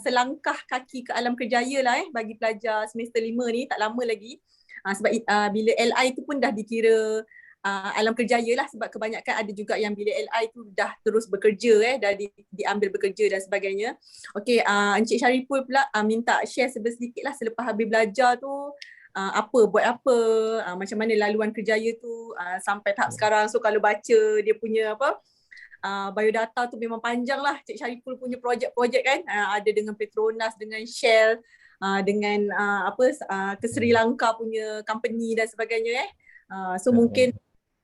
selangkah kaki ke alam kerjaya lah bagi pelajar semester 5 ni, tak lama lagi. Sebab bila LI tu pun dah dikira alam kerjaya lah, sebab kebanyakan ada juga yang bila LI tu dah terus bekerja, dah diambil bekerja dan sebagainya. Okey, Encik Syariful pula minta share sedikit lah selepas habis belajar tu, buat apa, macam mana laluan kerjaya tu sampai tahap sekarang. So kalau baca dia punya biodata tu memang panjang lah. Cik Syariful punya projek-projek kan, ada dengan Petronas, dengan Shell, dengan ke Sri Lanka punya company dan sebagainya. So mungkin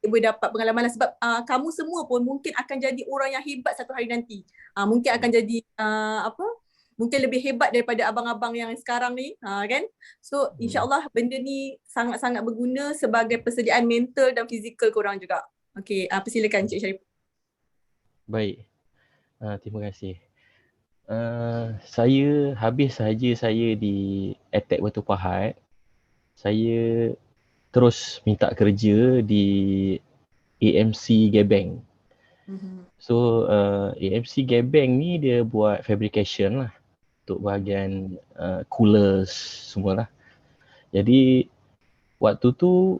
ibu dapat pengalaman lah, sebab kamu semua pun mungkin akan jadi orang yang hebat satu hari nanti. Mungkin akan jadi mungkin lebih hebat daripada abang-abang yang sekarang ni, kan. So insya-Allah benda ni sangat-sangat berguna sebagai persediaan mental dan fizikal korang juga. Okey, persilakan Cik Syariful. Baik. Terima kasih. Saya habis sahaja saya di EdTech Batu Pahat. saya terus minta kerja di AMC Gebeng. So AMC Gebeng ni dia buat fabrication lah untuk bahagian coolers semua lah. Jadi waktu tu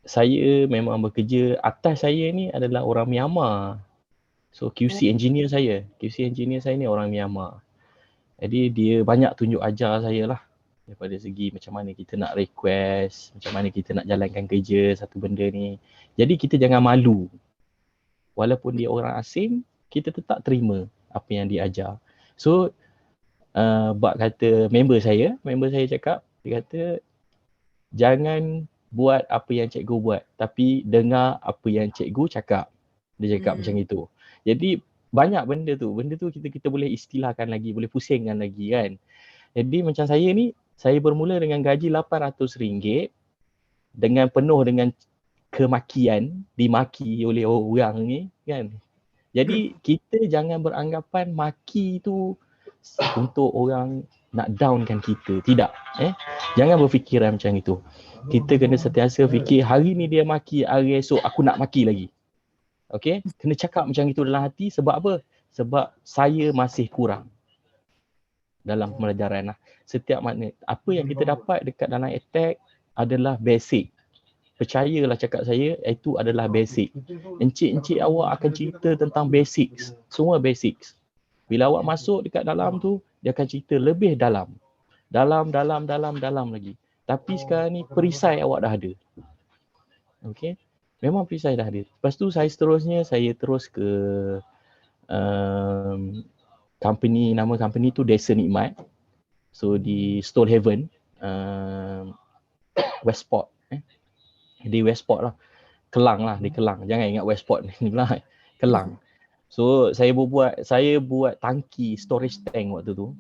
saya memang bekerja, atas saya ni adalah orang Myanmar. So QC engineer saya ni orang Myanmar. Jadi dia banyak tunjuk ajar saya lah daripada segi macam mana kita nak request, macam mana kita nak jalankan kerja satu benda ni. Jadi kita jangan malu. Walaupun dia orang asing, kita tetap terima apa yang dia ajar. So bab kata member saya cakap, dia kata jangan buat apa yang cikgu buat, tapi dengar apa yang cikgu cakap. Dia cakap macam itu. Jadi banyak benda tu kita boleh istilahkan lagi, boleh pusingkan lagi kan. Jadi macam saya ni, saya bermula dengan gaji RM800 dengan penuh dengan kemakian, dimaki oleh orang ni kan. Jadi kita jangan beranggapan maki tu untuk orang nak downkan kita. Tidak. Jangan berfikiran macam itu. Kita kena sentiasa fikir hari ni dia maki, hari esok aku nak maki lagi. Okay? Kena cakap macam itu dalam hati sebab apa? Sebab saya masih kurang dalam pembelajaran lah. Setiap makna, apa yang kita dapat dekat dalam attack adalah basic. Percayalah cakap saya, itu adalah basic. Encik-encik awak akan cerita tentang basics. Semua basics. Bila awak masuk dekat dalam tu, dia akan cerita lebih dalam. Dalam lagi. Tapi sekarang ni perisai awak dah ada. Okay? Memang perisai dah ada. Lepas tu saya terus ke company, nama company tu Desa Nikmat. So di Stonehaven, Westport. Di Westport lah. Kelang lah, di Kelang. Jangan ingat Westport ni lah. Kelang. So saya buat tangki storage tank waktu tu.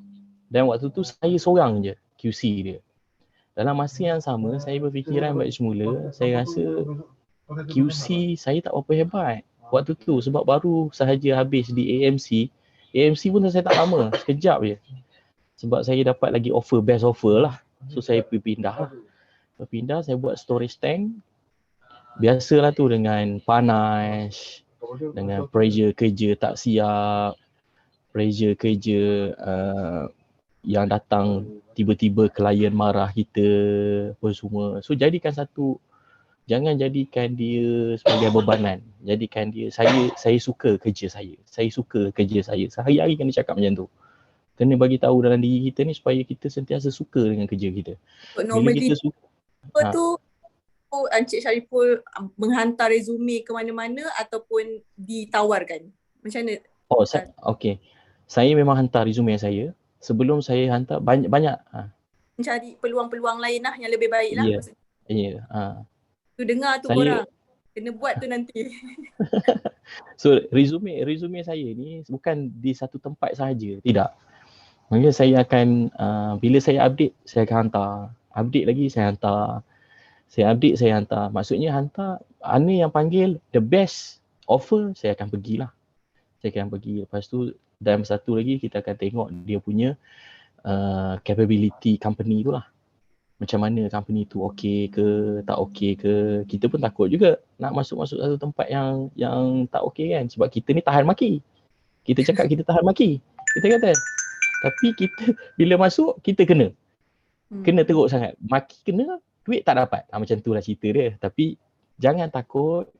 Dan waktu tu saya seorang je QC dia. Dalam masa yang sama saya berfikiran balik semula, saya rasa QC saya tak berapa hebat waktu tu sebab baru sahaja habis di AMC. AMC pun saya tak lama, sekejap je. Sebab saya dapat lagi best offer lah. So saya pindah lah. Pindah saya buat storage tank. Biasalah tu dengan panas, dengan pressure kerja tak siap, pressure kerja yang datang tiba-tiba klien marah kita apa semua. So jangan jadikan dia sebagai bebanan. Jadikan dia saya suka kerja saya. Saya suka kerja saya. Sehari-hari kena cakap macam tu. Kena bagi tahu dalam diri kita ni supaya kita sentiasa suka dengan kerja kita. Bila kita suka tu Encik Syariful menghantar resume ke mana-mana ataupun ditawarkan? Macam mana? Okey. Saya memang hantar resume saya. Sebelum saya hantar banyak mencari peluang-peluang lain lah yang lebih baik lah. Ya. Tu dengar tu korang. Kena buat tu nanti. So resume saya ni bukan di satu tempat sahaja. Tidak. Maksudnya saya akan bila saya update saya akan hantar. Update lagi saya hantar. Saya update saya hantar. Maksudnya hantar mana yang panggil the best offer saya akan pergilah. Saya akan pergi. Lepas tu dan satu lagi kita akan tengok dia punya capability company tu lah. Macam mana company tu okey ke, tak okey ke. Kita pun takut juga nak masuk satu tempat yang tak okey kan. Sebab kita ni tahan maki. Kita cakap kita tahan maki. Kita kata. Tapi kita bila masuk kita kena. Kena teruk sangat. Maki kena, duit tak dapat. Macam tu lah cerita dia. Tapi jangan takut.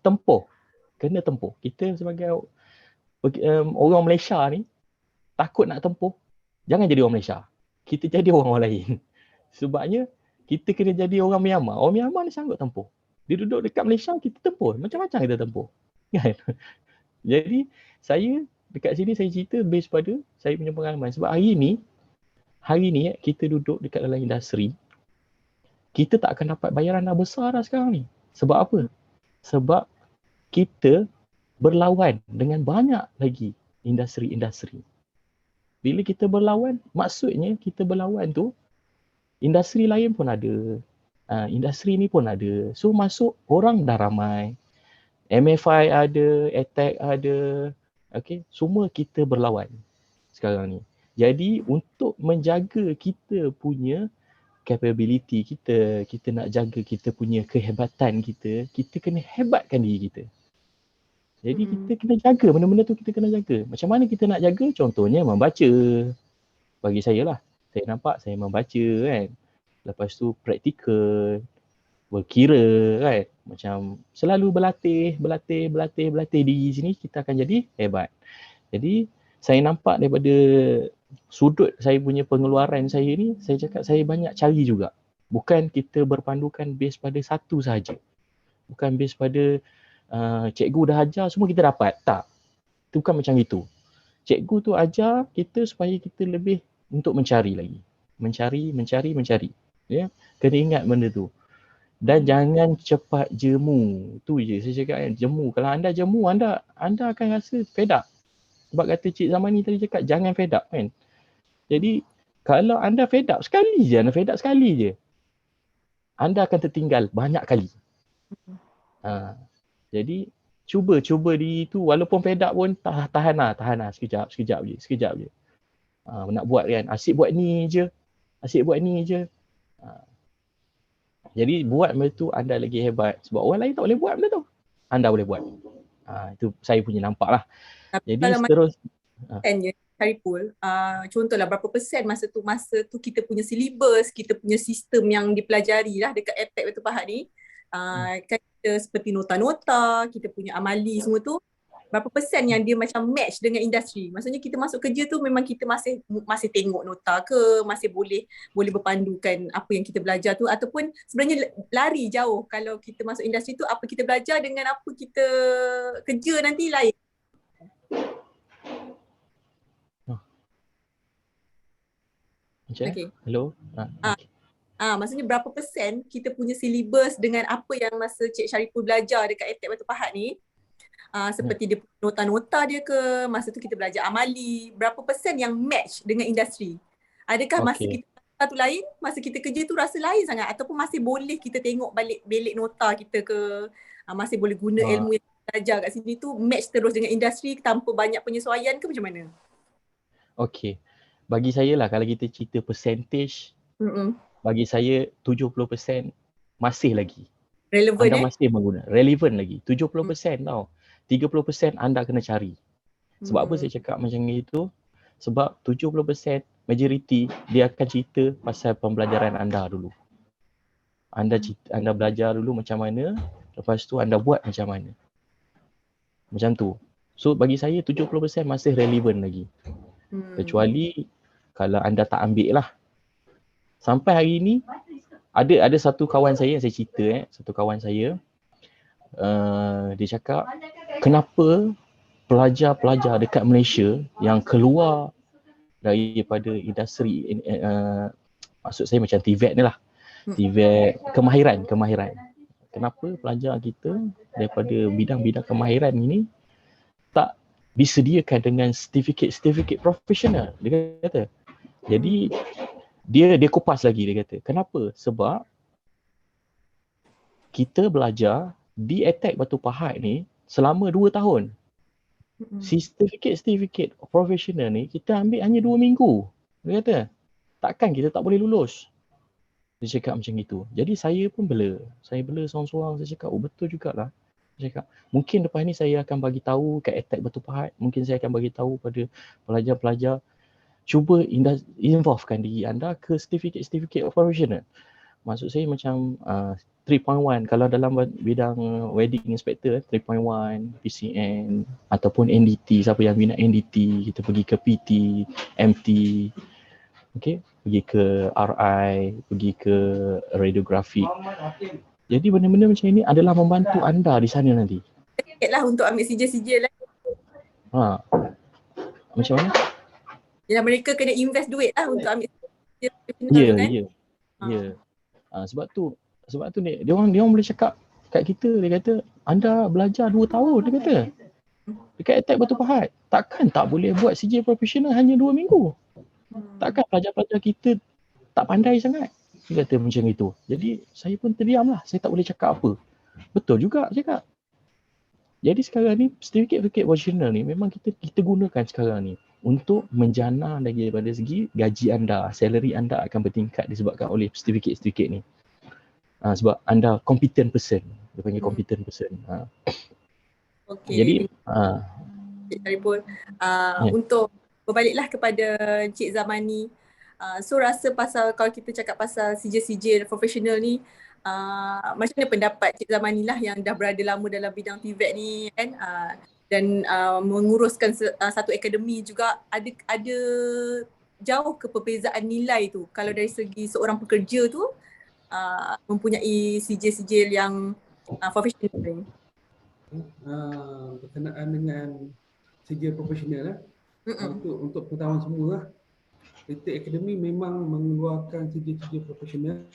Tempuh. Kena tempuh. Kita sebagai orang Malaysia ni takut nak tempuh, jangan jadi orang Malaysia. Kita jadi orang lain. Sebabnya kita kena jadi orang Myanmar. Orang Myanmar ni sanggup tempuh. Dia duduk dekat Malaysia, kita tempuh. Macam-macam kita tempuh. Kan? Jadi saya dekat sini saya cerita based pada saya punya pengalaman. Sebab hari ni kita duduk dekat dalam industri, kita tak akan dapat bayaran dah besar dah sekarang ni. Sebab apa? Sebab kita berlawan dengan banyak lagi industri-industri. Bila kita berlawan, maksudnya kita berlawan tu, industri lain pun ada. Industri ni pun ada. So masuk orang dah ramai. MFI ada, Attack ada. Okay, semua kita berlawan sekarang ni. Jadi untuk menjaga kita punya capability kita, kita nak jaga kita punya kehebatan kita, kita kena hebatkan diri kita. Jadi kita kena jaga benda-benda tu, kita kena jaga. Macam mana kita nak jaga? Contohnya membaca. Bagi saya lah, saya nampak saya membaca kan. Lepas tu praktikal, berkira kan. Macam selalu berlatih diri sini, kita akan jadi hebat. Jadi saya nampak daripada sudut saya punya pengeluaran saya ni, saya cakap saya banyak cari juga. Bukan kita berpandukan base pada satu sahaja. Bukan base pada cikgu dah ajar semua kita dapat. Tak. Itu bukan macam itu. Cikgu tu ajar kita supaya kita lebih untuk mencari lagi. Mencari. Ya. Kena ingat benda tu. Dan jangan cepat jemu. Tu je saya cakap kan. Jemu. Kalau anda jemu, anda akan rasa fed up. Sebab kata Cik Zamani tadi cakap jangan fed up kan. Jadi kalau anda fed up sekali je, anda akan tertinggal banyak kali. Jadi cuba diri tu walaupun fed up pun tahan lah sekejap je. Nak buat kan, asyik buat ni je. Jadi buat benda tu anda lagi hebat sebab orang lain tak boleh buat benda tu. Anda boleh buat. Itu saya punya nampak lah. Tapi Jadi kalau terus je Syariful, contohlah berapa persen masa tu kita punya silibus, kita punya sistem yang dipelajari lah dekat EdTech Batu Pahat ni, kan kita seperti nota-nota, kita punya amali semua tu, berapa persen yang dia macam match dengan industri? Maksudnya kita masuk kerja tu memang kita masih tengok nota ke, masih boleh berpandukan apa yang kita belajar tu, ataupun sebenarnya lari jauh kalau kita masuk industri tu, apa kita belajar dengan apa kita kerja nanti lain. Okay. Hello. Maksudnya berapa persen kita punya silibus dengan apa yang masa Cik Syariful belajar dekat EdTech Batu Pahat ni, seperti dia nota-nota dia ke, masa tu kita belajar amali, berapa persen yang match dengan industri? Adakah masa kita satu lain, masa kita kerja tu rasa lain sangat, ataupun masih boleh kita tengok balik belik nota kita ke, masih boleh guna ilmu yang kita belajar kat sini tu match terus dengan industri tanpa banyak penyesuaian ke macam mana? Okey. Bagi saya lah kalau kita cerita percentage, bagi saya 70% masih lagi. Relevan anda masih mengguna. Relevan lagi. 70% tau. 30% anda kena cari. Sebab apa saya cakap macam itu? Sebab 70% majoriti dia akan cerita pasal pembelajaran anda dulu. Anda belajar dulu macam mana, lepas tu anda buat macam mana. Macam tu. So bagi saya 70% masih relevan lagi. Kecuali kalau anda tak ambil lah. Sampai hari ni ada satu kawan saya yang saya cerita satu kawan saya dia cakap kenapa pelajar-pelajar dekat Malaysia yang keluar daripada industri maksud saya macam TVET ni lah. TVET kemahiran. Kenapa pelajar kita daripada bidang-bidang kemahiran ini tak disediakan dengan sertifikat profesional, dia kata. Jadi dia kupas lagi, dia kata. Kenapa? Sebab kita belajar di EdTech Batu Pahat ni selama 2 tahun. Sertifikat profesional ni kita ambil hanya 2 minggu. Dia kata, takkan kita tak boleh lulus. Dia cakap macam itu. Jadi saya pun bela. Saya bela seorang-seorang. Saya cakap, betul jugalah. Saya cakap, mungkin lepas ni saya akan bagi tahu kat EdTech Batu Pahat. Mungkin saya akan bagi tahu pada pelajar-pelajar. Cuba involvekan diri anda ke sertifikat profesional. Maksud saya macam 3.1 kalau dalam bidang wedding inspector 3.1, PCN ataupun NDT, siapa yang minat NDT, kita pergi ke PT, MT, okay, pergi ke RI, pergi ke radiografi. Jadi benda-benda macam ini adalah membantu anda di sana nanti. Lah untuk ambil sijil-sijil lah. Macam mana? Yalah, mereka kena invest duit lah untuk ambil sijil kan? Sebab tu dia orang boleh cakap kat kita, dia kata anda belajar 2 tahun, dia kata dekat EdTech Batu Pahat, takkan tak boleh buat sijil profesional hanya 2 minggu. Takkan pelajar-pelajar kita tak pandai sangat, dia kata macam itu. Jadi saya pun terdiam lah, saya tak boleh cakap apa. Betul juga cakap. Jadi sekarang ni sertifikat profesional ni memang kita gunakan sekarang ni. untuk menjana daripada segi gaji anda, salary anda akan bertingkat disebabkan oleh sertifikat-sertifikat ni. Sebab anda competent person, dia panggil competent person. Okey. Jadi Cik Syariful, Ya. untuk berbaliklah kepada Cik Zamani, so rasa pasal kalau kita cakap pasal sijil-sijil profesional ni, macam mana pendapat Cik Zamani lah yang dah berada lama dalam bidang TVET ni kan, dan menguruskan satu akademi juga, ada jauh ke perbezaan nilai tu kalau dari segi seorang pekerja tu mempunyai sijil-sijil yang profesional ni? Berkenaan dengan sijil profesional untuk pengetahuan semua Retake Academy memang mengeluarkan sijil-sijil profesional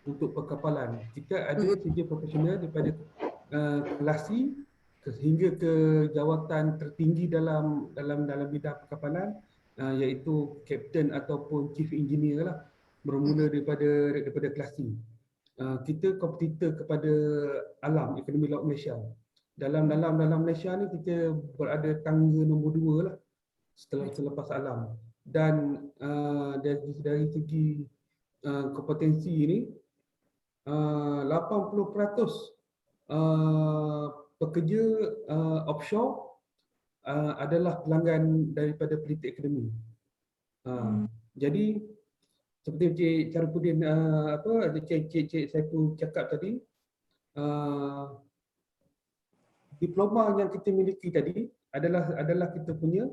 untuk perkapalan. Kita ada sijil profesional daripada kelasi sehingga ke jawatan tertinggi dalam bidang perkapalan, iaitu kapten ataupun chief engineer lah, bermula daripada kelasi. Kita kompetitor kepada alam Akademi Laut Malaysia. Dalam Malaysia ni kita berada tangga nombor 2 lah selepas alam. Dan dari segi kompetensi ini 80% pekerja offshore adalah pelanggan daripada Politik Akademi. Jadi seperti Cik Syarifudin Cik Saiful cakap tadi, diploma yang kita miliki tadi adalah kita punya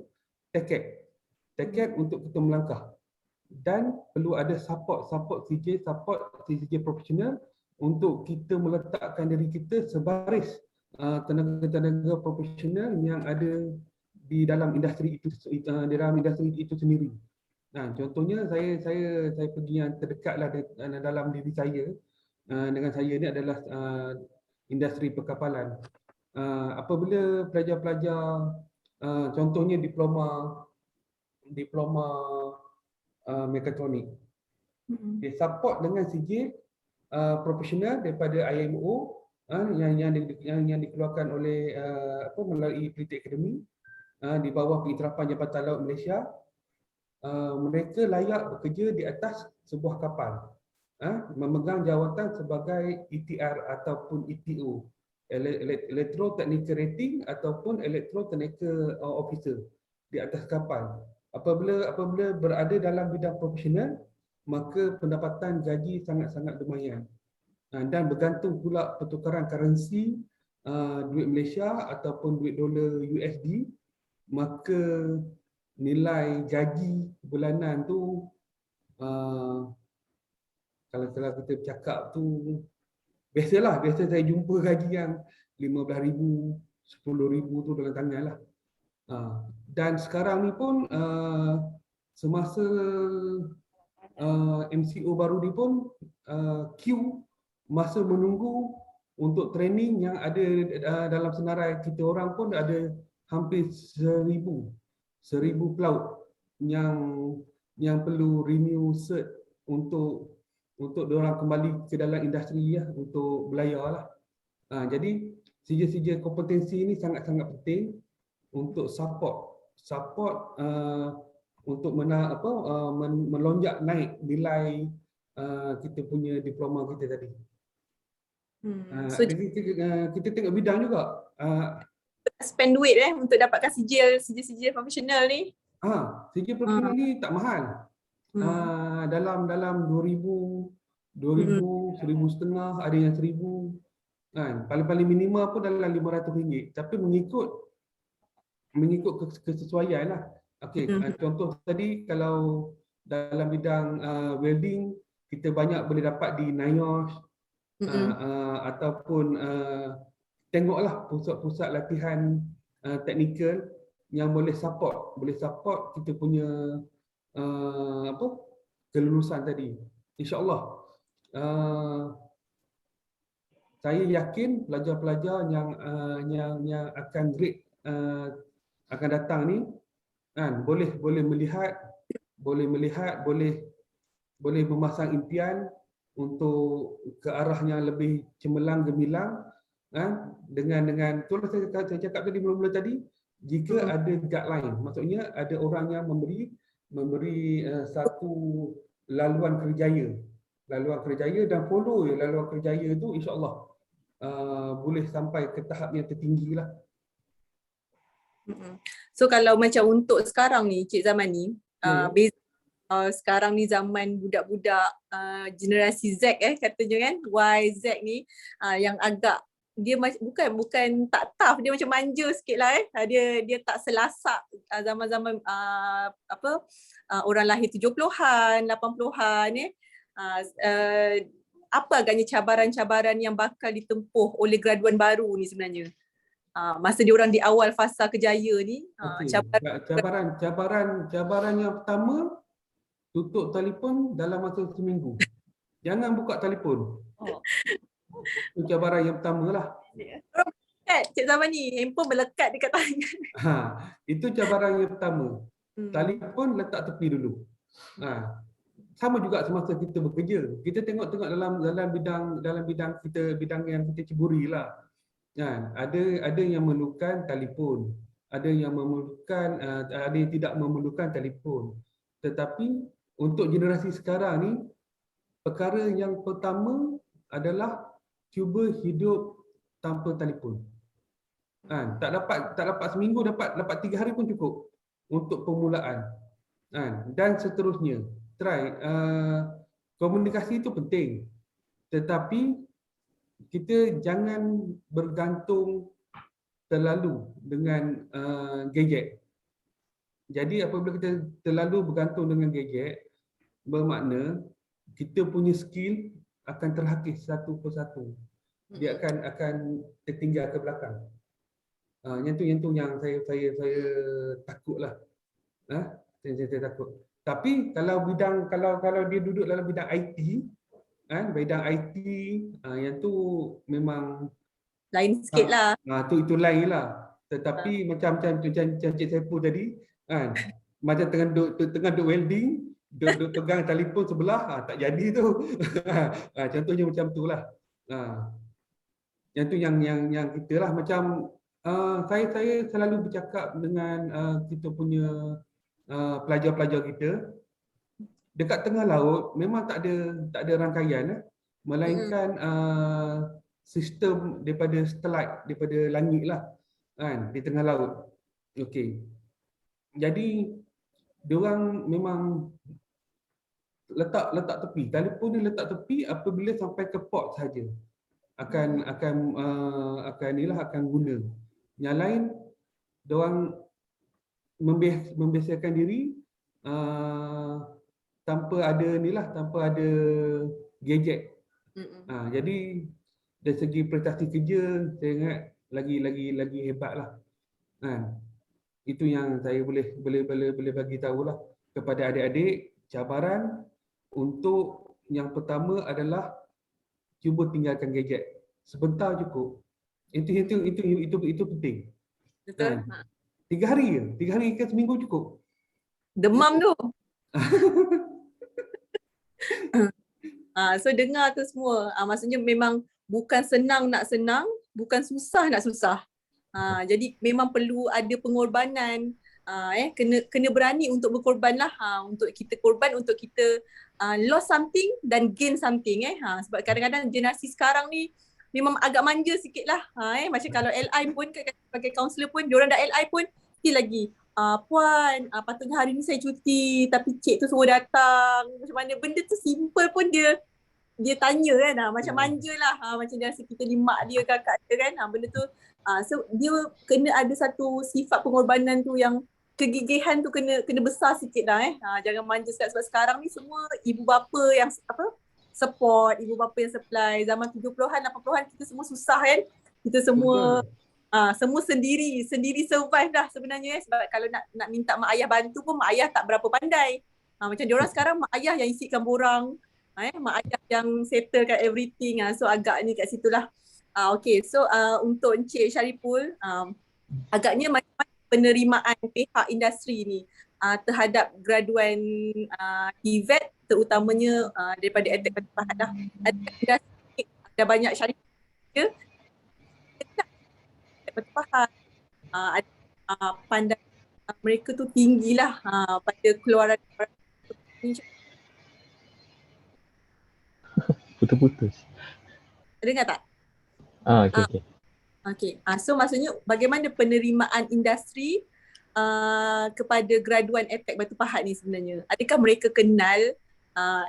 tiket untuk kita melangkah, dan perlu ada support CJ profesional untuk kita meletakkan diri kita sebaris tenaga-tenaga profesional yang ada di dalam industri itu sendiri. Contohnya saya pergi yang terdekatlah dalam diri saya dengan saya ni adalah industri perkapalan. Apabila pelajar-pelajar contohnya diploma mekatronik, dia support dengan sijil profesional daripada IMO yang dikeluarkan oleh melalui Politik Akademi di bawah pengiktirafan Jabatan Laut Malaysia. Mereka layak bekerja di atas sebuah kapal, memegang jawatan sebagai ETR ataupun ETO, Electro Technical Rating ataupun Electro Technical Officer di atas kapal. Apabila berada dalam bidang profesional, maka pendapatan gaji sangat-sangat lumayan. Dan bergantung pula pertukaran currency duit Malaysia ataupun duit dolar USD, maka nilai gaji bulanan tu kalau kita bercakap tu biasa saya jumpa gaji yang 15,000, 10,000 tu dalam tangan lah. Dan sekarang ni pun semasa MCO baru ni pun queue masa menunggu untuk training yang ada dalam senarai kita orang pun ada hampir 1,000 pelaut yang perlu renew cert untuk diorang kembali ke dalam industri ya, untuk belayar lah. Jadi sijil-sijil kompetensi ini sangat-sangat penting untuk support untuk melonjak naik nilai kita punya diploma kita tadi. So, kita tengok bidang juga. Spend duit untuk dapatkan sijil profesional ni. Sijil profesional ni tak mahal. Dalam 2,000, 1,500, ada yang 1,000. Paling minimal pun dalam RM500. Tapi mengikut kesesuaian lah. Okey, contoh tadi kalau dalam bidang welding, kita banyak boleh dapat di NIOSH ataupun tengoklah pusat-pusat latihan teknikal yang boleh support kita punya kelulusan tadi. InsyaAllah saya yakin pelajar-pelajar yang akan grade akan datang ni boleh melihat, boleh memasang impian untuk ke arah yang lebih cemerlang gemilang, dengan tu saya cakap tadi mula-mula tadi, jika ada guideline, maksudnya ada orang yang memberi satu laluan kerjaya dan follow laluan kerjaya itu, insya-Allah boleh sampai ke tahap yang tertinggi lah. So kalau macam untuk sekarang ni Cik Zaman ni, beza sekarang ni zaman budak-budak generasi Z katanya kan, Y, Z ni yang agak dia bukan tak tough, dia macam manja sikit lah dia tak selasak zaman-zaman orang lahir 70-an, 80-an apa agaknya cabaran-cabaran yang bakal ditempuh oleh graduan baru ni sebenarnya? Masa dia orang di awal fasa kejaya ni, cabaran yang pertama, tutup telefon dalam masa seminggu. Jangan buka telefon. Itu cabaran yang pertama lah. Cik Zaman ni, handphone melekat dekat tangan. Itu cabaran yang pertama. Telefon letak tepi dulu. Sama juga semasa kita bekerja. Kita tengok dalam bidang kita, bidang yang kita ceburi lah. Ada yang memerlukan telefon, ada yang tidak memerlukan telefon. Tetapi untuk generasi sekarang ni, perkara yang pertama adalah cuba hidup tanpa telefon. Tak dapat seminggu, dapat 3 hari pun cukup untuk permulaan. Dan seterusnya. Try komunikasi itu penting. Tetapi kita jangan bergantung terlalu dengan gadget. Jadi apabila kita terlalu bergantung dengan gadget, bermakna kita punya skill akan terhakis satu persatu. Dia akan tertinggal ke belakang. Yang tu yang saya takutlah. Saya takut. Tapi kalau dia duduk dalam bidang IT, yang tu memang lain sikit lah. Itu lain lah. Tetapi macam Cik Saiful tadi, macam tengah duk welding, duk pegang telefon sebelah, tak jadi tu. Contohnya macam tu lah. Yang tu yang kita lah, macam saya selalu bercakap dengan kita punya pelajar-pelajar kita, dekat tengah laut memang tak ada rangkaian, melainkan sistem daripada satellite, daripada langit lah, di tengah laut. Okey. Jadi diorang memang letak tepi, telefon ni letak tepi apabila sampai ke port saja akan guna. Yang lain diorang membiasakan diri tanpa ada gadget. Jadi dari segi prestasi kerja, saya ingat lagi hebatlah. Itu yang saya boleh bagi tahulah kepada adik-adik. Cabaran untuk yang pertama adalah cuba tinggalkan gadget. Sebentar cukup. Itu penting. Betul. 3 hari je. 3 hari ke seminggu cukup. Demam tu. So dengar tu semua. Maksudnya memang bukan senang nak senang, bukan susah nak susah. Jadi memang perlu ada pengorbanan. Kena berani untuk berkorban lah. Untuk kita korban, untuk kita lost something dan gain something. Sebab kadang-kadang generasi sekarang ni memang agak manja sikit lah. Macam kalau LI pun, sebagai kaunselor pun, diorang dah LI pun still lagi. Puan, patutnya hari ni saya cuti tapi cik tu suruh datang. Macam mana benda tu simple pun dia tanya kan. Macam manja lah. Macam dia rasa kita ni mak dia, kakak dia kan. Benda tu so dia kena ada satu sifat pengorbanan tu yang kegigihan tu kena besar sikit lah. Jangan manja sebab sekarang ni semua ibu bapa yang support, ibu bapa yang supply. Zaman 70-an, 80-an kita semua susah kan. Kita semua semua sendiri survive dah sebenarnya sebab kalau nak minta mak ayah bantu pun mak ayah tak berapa pandai. Macam diorang sekarang mak ayah yang isikan borang, mak ayah yang settlekan everything. So agak ni kat situlah. Okay, so untuk Encik Syariful, agaknya macam penerimaan pihak industri ni terhadap graduan TVET terutamanya daripada EdTech Batu Pahat dah. Ada banyak syarif Batu Pahat, pandangan mereka tu tinggilah pada keluaran ni. Putus-putus. Dengar tak? Okey. Okay. So maksudnya bagaimana penerimaan industri kepada graduan EdTech Batu Pahat ni sebenarnya? Adakah mereka kenal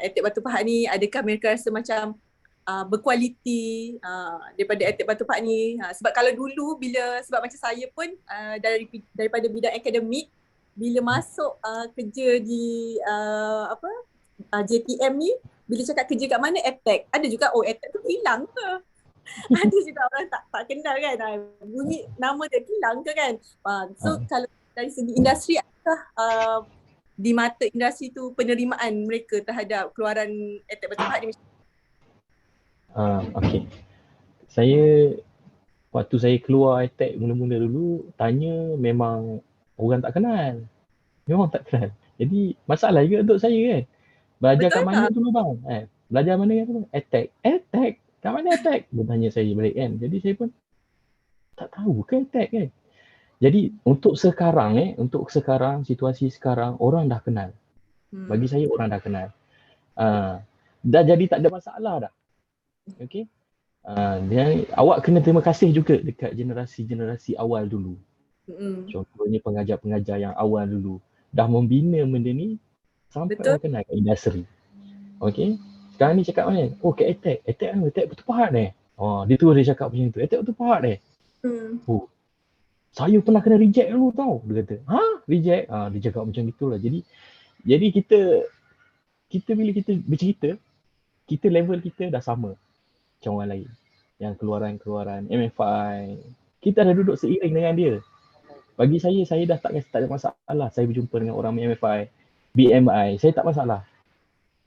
EdTech Batu Pahat ni? Adakah mereka rasa macam berkualiti daripada EdTech Batu Pahat ni? Sebab kalau dulu sebab macam saya pun daripada bidang akademik, bila masuk kerja di JTM ni, bila cakap kerja kat mana EdTech, ada juga EdTech tu hilang ke? Ada juga orang tak kenal kan, bunyi nama dia hilang ke kan. So kalau dari segi industri, adakah di mata industri tu penerimaan mereka terhadap keluaran EdTech Batu Pahat ni? Okey. Saya waktu saya keluar EdTech mula-mula dulu, tanya memang orang tak kenal. Memang tak kenal. Jadi masalah juga untuk saya kan. Belajar Betul kat mana tak? dulu bang? Belajar mana kan? EdTech. Kat mana EdTech? Dia tanya saya balik kan. Jadi saya pun tak tahu ke EdTech kan. Jadi untuk sekarang, situasi sekarang, orang dah kenal. Bagi saya orang dah kenal. Dah jadi tak ada masalah dah. Okey. Dan awak kena terima kasih juga dekat generasi-generasi awal dulu. Contohnya pengajar-pengajar yang awal dulu dah membina benda ni sampai Betul. orang kenal kat industri. Okey. Sekarang ni cakap mana? Oh, kat EdTech. EdTech Batu Pahat dia terus dia cakap macam tu. EdTech Batu Pahat Oh, saya pernah kena reject dulu tau. Dia kata, reject? Dia cakap macam gitulah. Jadi kita bila kita bercerita, kita level kita dah sama macam orang lain. Yang keluaran-keluaran MFI, kita dah duduk seiring dengan dia. Bagi saya dah tak ada masalah. Saya berjumpa dengan orang MFI, BMI, saya tak masalah.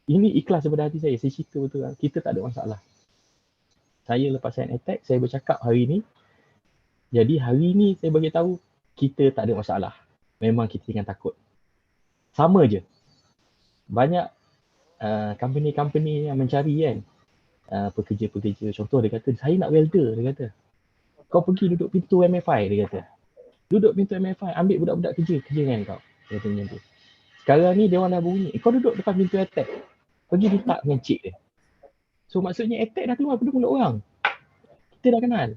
Ini ikhlas daripada hati saya cerita betul kan. Kita tak ada masalah. Saya lepas sign EdTech, saya bercakap hari ni. Jadi hari ni saya bagi tahu kita tak ada masalah. Memang kita jangan takut. Sama je. Banyak company-company yang mencari kan pekerja-pekerja. Contoh dia kata, saya nak welder, dia kata. Kau pergi duduk pintu MFI, dia kata. Duduk pintu MFI, ambil budak-budak kerja dengan kau. Dia kata macam tu. Sekarang ni dia orang dah bunyi, kau duduk depan pintu EdTech. Pergi letak dengan cik dia. So maksudnya EdTech dah keluar pada mulut orang. Kita dah kenal.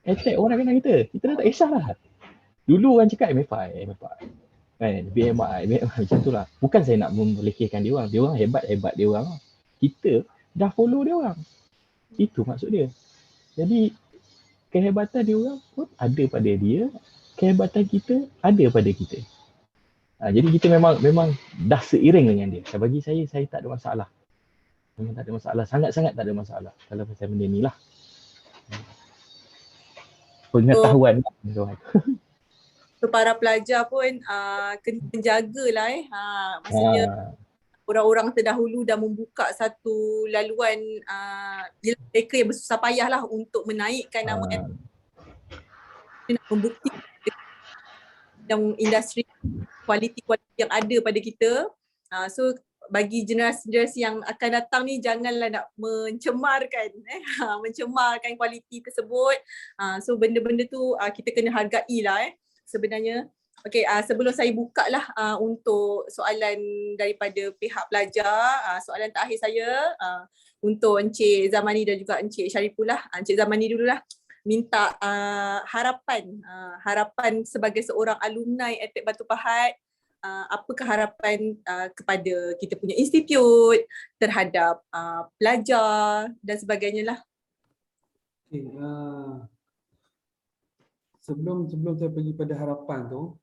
EdTech orang dah kenal kita. Kita dah tak kisahlah. Dulu orang cakap MFI. Kan, BMI macam tu lah. Bukan saya nak membolehkan dia orang. Dia orang hebat dia orang. Kita dah follow dia orang. Itu maksud dia. Jadi kehebatan dia orang pun ada pada dia. Kehebatan kita ada pada kita. Jadi kita memang dah seiring dengan dia. Bagi saya tak ada masalah. Memang tak ada masalah. Sangat-sangat tak ada masalah. Kalau pasal benda ni lah. Pengetahuan. So para pelajar pun kena menjagalah maksudnya orang-orang terdahulu dah membuka satu laluan mereka yang bersusah payah lah untuk menaikkan nama membuktikan dalam industri kualiti yang ada pada kita. So bagi generasi-generasi yang akan datang ni, janganlah nak mencemarkan kualiti tersebut. So benda-benda tu kita kena hargai lah sebenarnya. Okay, sebelum saya buka lah untuk soalan daripada pihak pelajar, soalan terakhir saya untuk Encik Zamani dan juga Encik Syariful lah. Encik Zamani dululah. Minta harapan sebagai seorang alumni EdTech Batu Pahat, apakah harapan kepada kita punya institut, terhadap pelajar dan sebagainya lah. Okay, sebelum saya pergi pada harapan tu,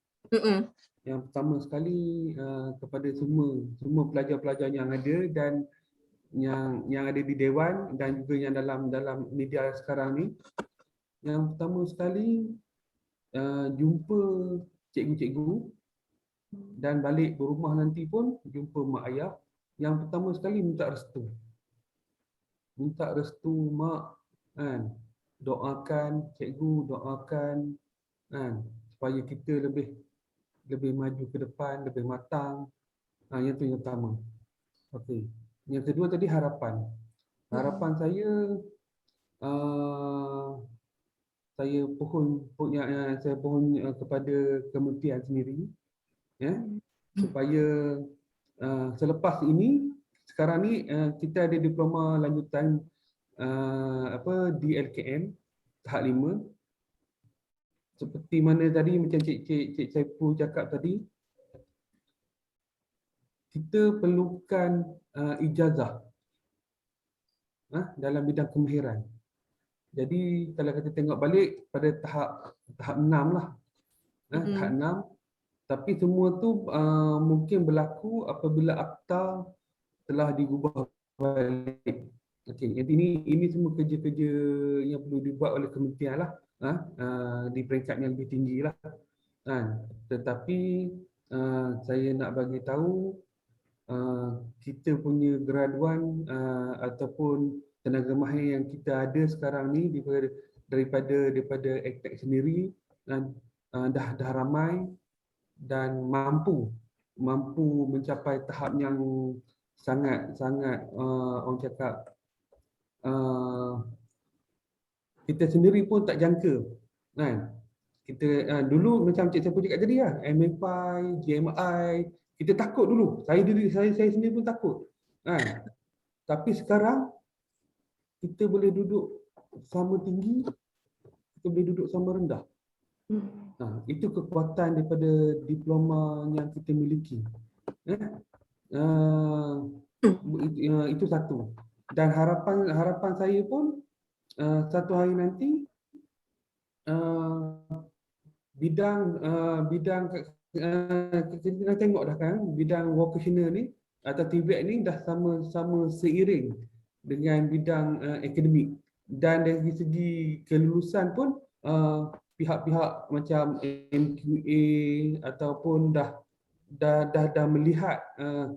yang pertama sekali kepada semua pelajar-pelajar yang ada dan yang ada di Dewan dan juga yang dalam media sekarang ni. Yang pertama sekali jumpa cikgu-cikgu dan balik berumah nanti pun jumpa mak ayah. Yang pertama sekali minta restu. Minta restu mak kan. Doakan cikgu, doakan kan supaya kita lebih maju ke depan, lebih matang. Yang tu yang pertama. Okey. Yang kedua tadi harapan. Harapan saya pohon kepada kementerian sendiri, ya, supaya selepas ini, sekarang ni kita ada diploma lanjutan di LKM tahap 5. Seperti mana tadi macam Cik Saiful cakap tadi, kita perlukan ijazah dalam bidang kemahiran. Jadi kalau kita tengok balik pada tahap 6 lah. Tahap 6. Tapi semua tu mungkin berlaku apabila akta telah digubah balik. Okey, jadi ini semua kerja-kerja yang perlu dibuat oleh kementerian lah, di peringkat yang lebih tinggi lah. Tetapi saya nak bagi tahu kita punya graduan ataupun tenaga mahir yang kita ada sekarang ni daripada ACTEC sendiri dah ramai dan mampu mencapai tahap yang sangat orang cakap kita sendiri pun tak jangka, kan. Kita dulu macam Cik Saiful cakap tadi lah, MFI, GMI, kita takut dulu. Saya sendiri pun takut, kan. Tapi sekarang kita boleh duduk sama tinggi, kita boleh duduk sama rendah. Itu kekuatan daripada diploma yang kita miliki. Itu satu. Dan harapan saya pun satu hari nanti bidang kita dah tengok dah kan, bidang vocational ni atau TVET ni dah sama seiring dengan bidang akademik. Dan dari segi kelulusan pun pihak-pihak macam MQA ataupun dah melihat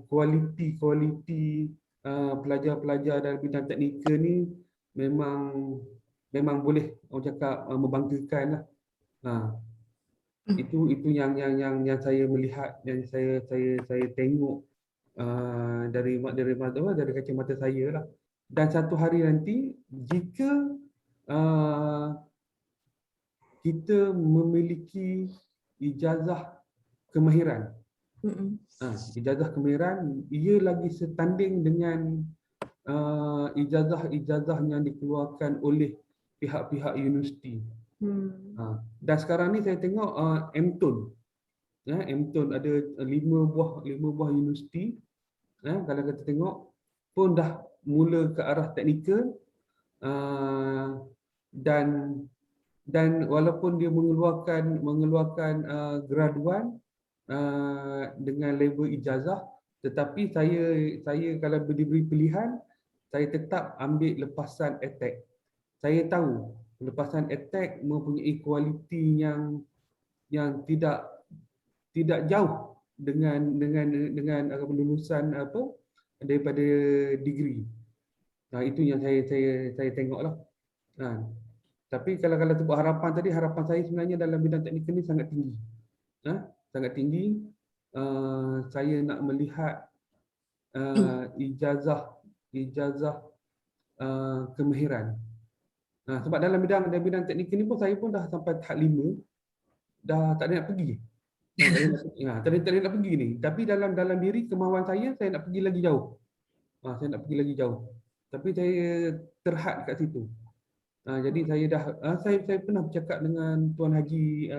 kualiti pelajar-pelajar dalam bidang teknikal ni memang boleh orang cakap membanggakan lah. Itu yang saya melihat dan saya tengok dari kacamata saya lah. Dan satu hari nanti jika kita memiliki ijazah kemahiran, ijazah kemahiran ia lagi setanding dengan ijazah yang dikeluarkan oleh pihak-pihak universiti. Dan sekarang ni saya tengok MTun. MTun ada 5 buah universiti. Kalau kita tengok pun dah mula ke arah teknikal, dan walaupun dia mengeluarkan graduan dengan level ijazah, tetapi saya kalau diberi pilihan, saya tetap ambil lepasan ACTEC. Saya tahu lepasan ACTEC mempunyai kualiti yang tidak jauh dengan lulusan daripada degree. Itu yang saya tengoklah. Tapi kalau sebut harapan saya sebenarnya dalam bidang teknikal ni sangat tinggi. Sangat tinggi. Saya nak melihat ijazah kemahiran. Sebab dalam bidang teknikal ni pun saya pun dah sampai tahap 5, dah tak ada nak pergi. Tak ada nak pergi ni. Tapi dalam diri kemahuan saya nak pergi lagi jauh. Saya nak pergi lagi jauh. Tapi saya terhad kat situ. Jadi saya pernah bercakap dengan Tuan Haji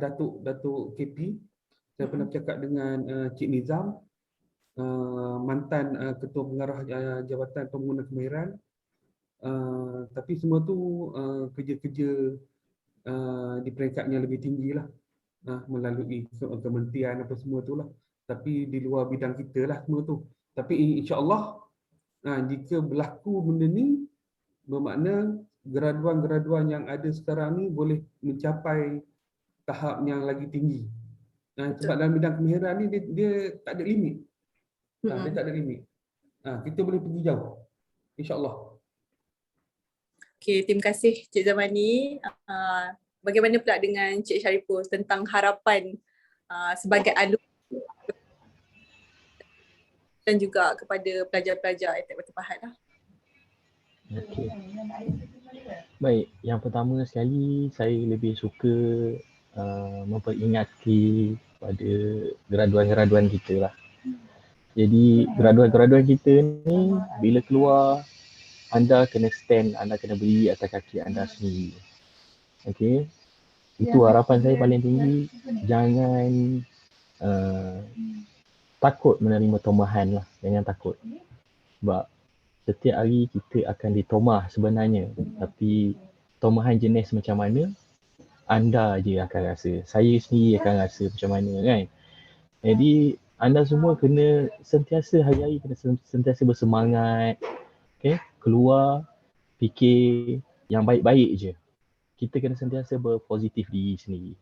Datuk KP. Saya pernah bercakap dengan Cik Nizam, mantan Ketua Pengarah Jabatan Pembangunan Kemahiran. Tapi semua tu kerja-kerja di peringkat yang lebih tinggi lah, melalui kementerian apa semua tu lah. Tapi di luar bidang kita lah semua tu. Tapi insya-Allah jika berlaku benda ni, bermakna graduan-graduan yang ada sekarang ni boleh mencapai tahap yang lagi tinggi. Sebab dalam bidang kemahiran ni dia tak ada limit. Dia tak ada limit. Kita boleh pergi jauh, insya-Allah. Okey, terima kasih Cik Zamani. Bagaimana pula dengan Cik Shariful tentang harapan sebagai alumni dan juga kepada pelajar-pelajar ACTEC Batu Pahat lah. Okey. Baik, yang pertama sekali saya lebih suka memperingati pada graduan-graduan kita lah. Jadi graduan-graduan kita ni bila keluar, anda kena stand, anda kena berdiri atas kaki anda sendiri. Okey, itu harapan saya paling tinggi. Jangan takut menerima tomahan lah, jangan takut. Sebab setiap hari kita akan ditomah sebenarnya, tapi tomahan jenis macam mana anda je akan rasa. Saya sendiri akan rasa macam mana kan. Jadi anda semua kena sentiasa hari-hari kena sentiasa bersemangat. Okay? Keluar, fikir yang baik-baik je. Kita kena sentiasa berpositif diri sendiri.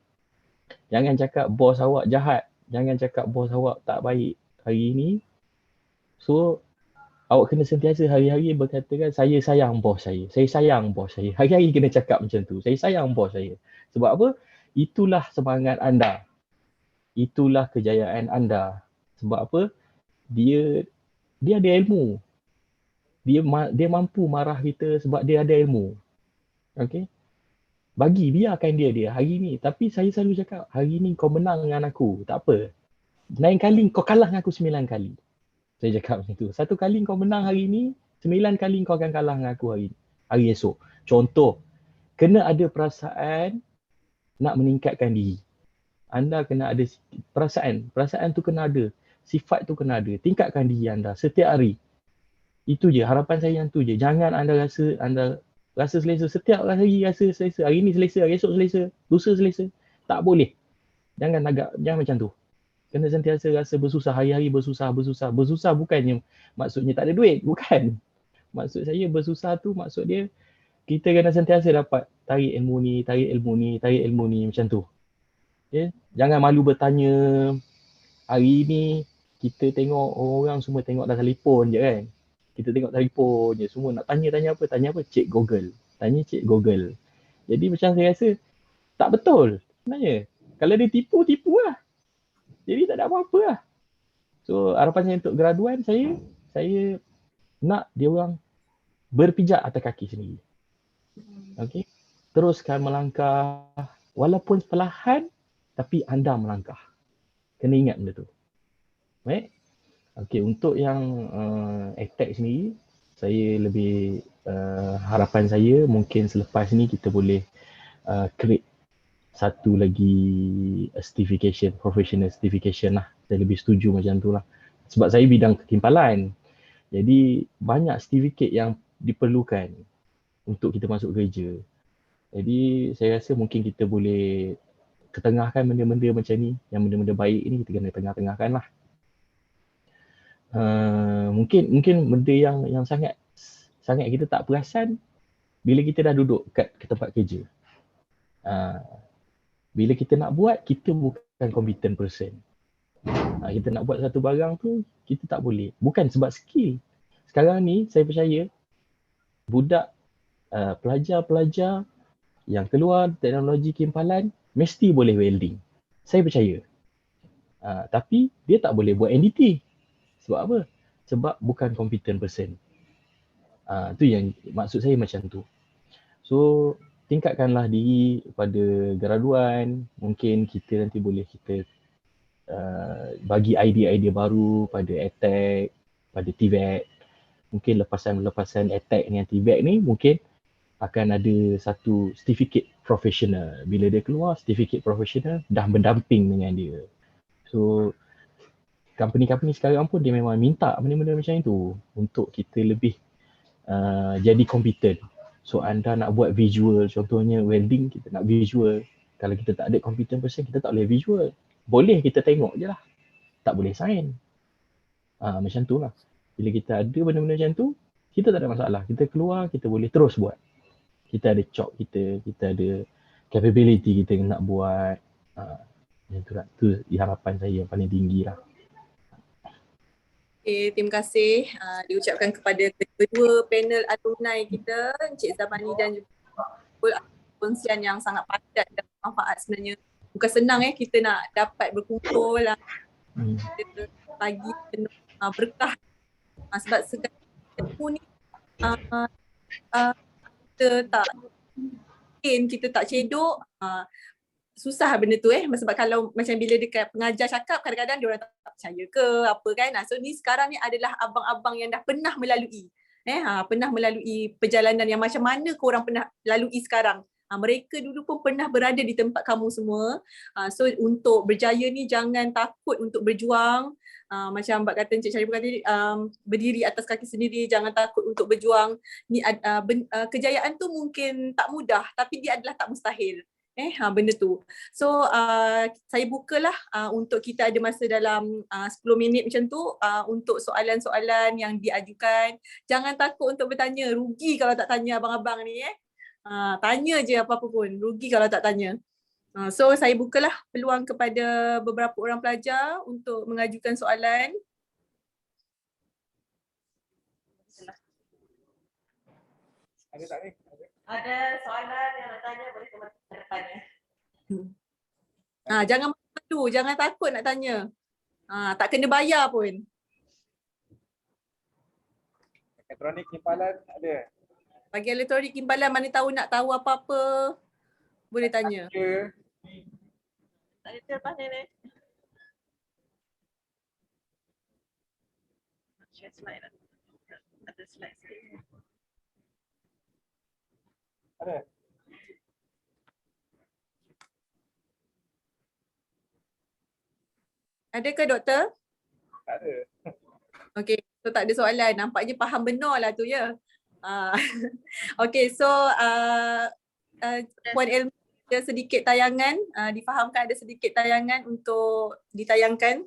Jangan cakap bos awak jahat. Jangan cakap bos awak tak baik hari ni. So, awak kena sentiasa hari-hari berkatakan saya sayang bos saya. Saya sayang bos saya. Hari-hari kena cakap macam tu. Saya sayang bos saya. Sebab apa? Itulah semangat anda. Itulah kejayaan anda. Sebab apa? Dia ada ilmu. Dia mampu marah kita sebab dia ada ilmu. Okey? Biarkan dia hari ni. Tapi saya selalu cakap, hari ni kau menang dengan aku. Tak apa. Lain kali kau kalah dengan aku 9 kali. Saya cakap macam tu. 1 kali kau menang hari ni, 9 kali kau akan kalah dengan aku hari esok. Contoh, kena ada perasaan nak meningkatkan diri. Anda kena ada perasaan. Perasaan tu kena ada. Sifat tu kena ada. Tingkatkan diri anda setiap hari. Itu je. Harapan saya yang tu je. Jangan anda rasa selesa. Setiap hari rasa selesa. Hari ni selesa, hari esok selesa, lusa selesa. Tak boleh. Jangan macam tu. Kena sentiasa rasa bersusah. Hari-hari bersusah. Bersusah bukannya maksudnya tak ada duit. Bukan. Maksud saya bersusah tu maksud dia kita kena sentiasa dapat tarik ilmu ni macam tu. Okay? Jangan malu bertanya. Hari ni kita tengok orang semua tengok dalam telefon je kan. Kita tengok telefon je semua nak tanya apa? Cik Google. Tanya Cik Google. Jadi macam saya rasa tak betul sebenarnya. Kalau dia tipu lah. Jadi tak ada apa-apa lah. So harapan saya untuk graduan saya nak dia orang berpijak atas kaki sendiri. Okay. Teruskan melangkah walaupun perlahan tapi anda melangkah. Kena ingat benda tu. Baik. Okay, untuk yang attack sendiri, saya lebih harapan saya mungkin selepas ni kita boleh create satu lagi certification, professional certification lah. Saya lebih setuju macam tu lah. Sebab saya bidang kekimpalan. Jadi banyak certificate yang diperlukan untuk kita masuk kerja. Jadi saya rasa mungkin kita boleh ketengahkan benda-benda macam ni, yang benda-benda baik ni kita kena tengah-tengahkan lah. Mungkin benda yang sangat kita tak perasan bila kita dah duduk kat tempat kerja. Bila kita nak buat, kita bukan competent person. Kita nak buat satu barang tu, kita tak boleh. Bukan sebab skill. Sekarang ni saya percaya budak pelajar-pelajar yang keluar teknologi kimpalan mesti boleh welding. Saya percaya. Tapi dia tak boleh buat NDT. Sebab apa? Sebab bukan competent person. Tu yang maksud saya macam tu. So tingkatkanlah diri pada graduan. Mungkin kita nanti boleh kita bagi idea-idea baru pada attack, pada TVET. Mungkin lepasan attack dengan TVET ni mungkin akan ada satu certificate professional. Bila dia keluar, certificate professional dah mendamping dengan dia. So company-company sekarang pun dia memang minta benda-benda macam itu untuk kita lebih jadi competent. So anda nak buat visual, contohnya welding, kita nak visual. Kalau kita tak ada competent person, kita tak boleh visual. Boleh kita tengok je lah. Tak boleh sign. Macam tu lah. Bila kita ada benda-benda macam tu, kita tak ada masalah. Kita keluar, kita boleh terus buat. Kita ada chop kita ada capability kita nak buat. Macam tu lah. Tu harapan saya yang paling tinggi lah. Okay, terima kasih diucapkan kepada kedua panel alumni kita, Encik Zamani dan juga kongsian yang sangat padat dan bermanfaat sebenarnya. Bukan senang kita nak dapat berkumpul pagi penuh berkah. Sebab segala ilmu ni kita tak kita tak cedok, susah benda tu sebab kalau macam bila dekat pengajar cakap kadang-kadang dia orang tak percaya ke apa kan. So ni sekarang ni adalah abang-abang yang dah pernah melalui pernah melalui perjalanan yang macam mana korang pernah lalui sekarang. Mereka dulu pun pernah berada di tempat kamu semua. So untuk berjaya ni jangan takut untuk berjuang. Macam Mbak kata, Encik Syarifah kata, berdiri atas kaki sendiri, jangan takut untuk berjuang. Ni kejayaan tu mungkin tak mudah tapi dia adalah tak mustahil. Benda tu. So saya bukalah untuk kita ada masa dalam 10 minit macam tu untuk soalan-soalan yang diajukan. Jangan takut untuk bertanya, rugi kalau tak tanya abang-abang ni tanya je apa-apa pun, rugi kalau tak tanya. So saya bukalah peluang kepada beberapa orang pelajar untuk mengajukan soalan. Ada tak ni? Ada soalan yang nak tanya boleh ke depannya. Jangan malu, jangan takut nak tanya. Tak kena bayar pun. Elektronik timbalan ada? Bagi elektronik timbalan, mana tahu nak tahu apa-apa, boleh tanya. Ya. Tak ada lepas ni. Share slide lah. Ada slide sikit. Ada? Ada ke doktor? Tak ada. Okey, so tak ada soalan. Nampaknya faham benar lah tu ya. Okey, so Puan Elmi ada sedikit tayangan, difahamkan ada sedikit tayangan untuk ditayangkan.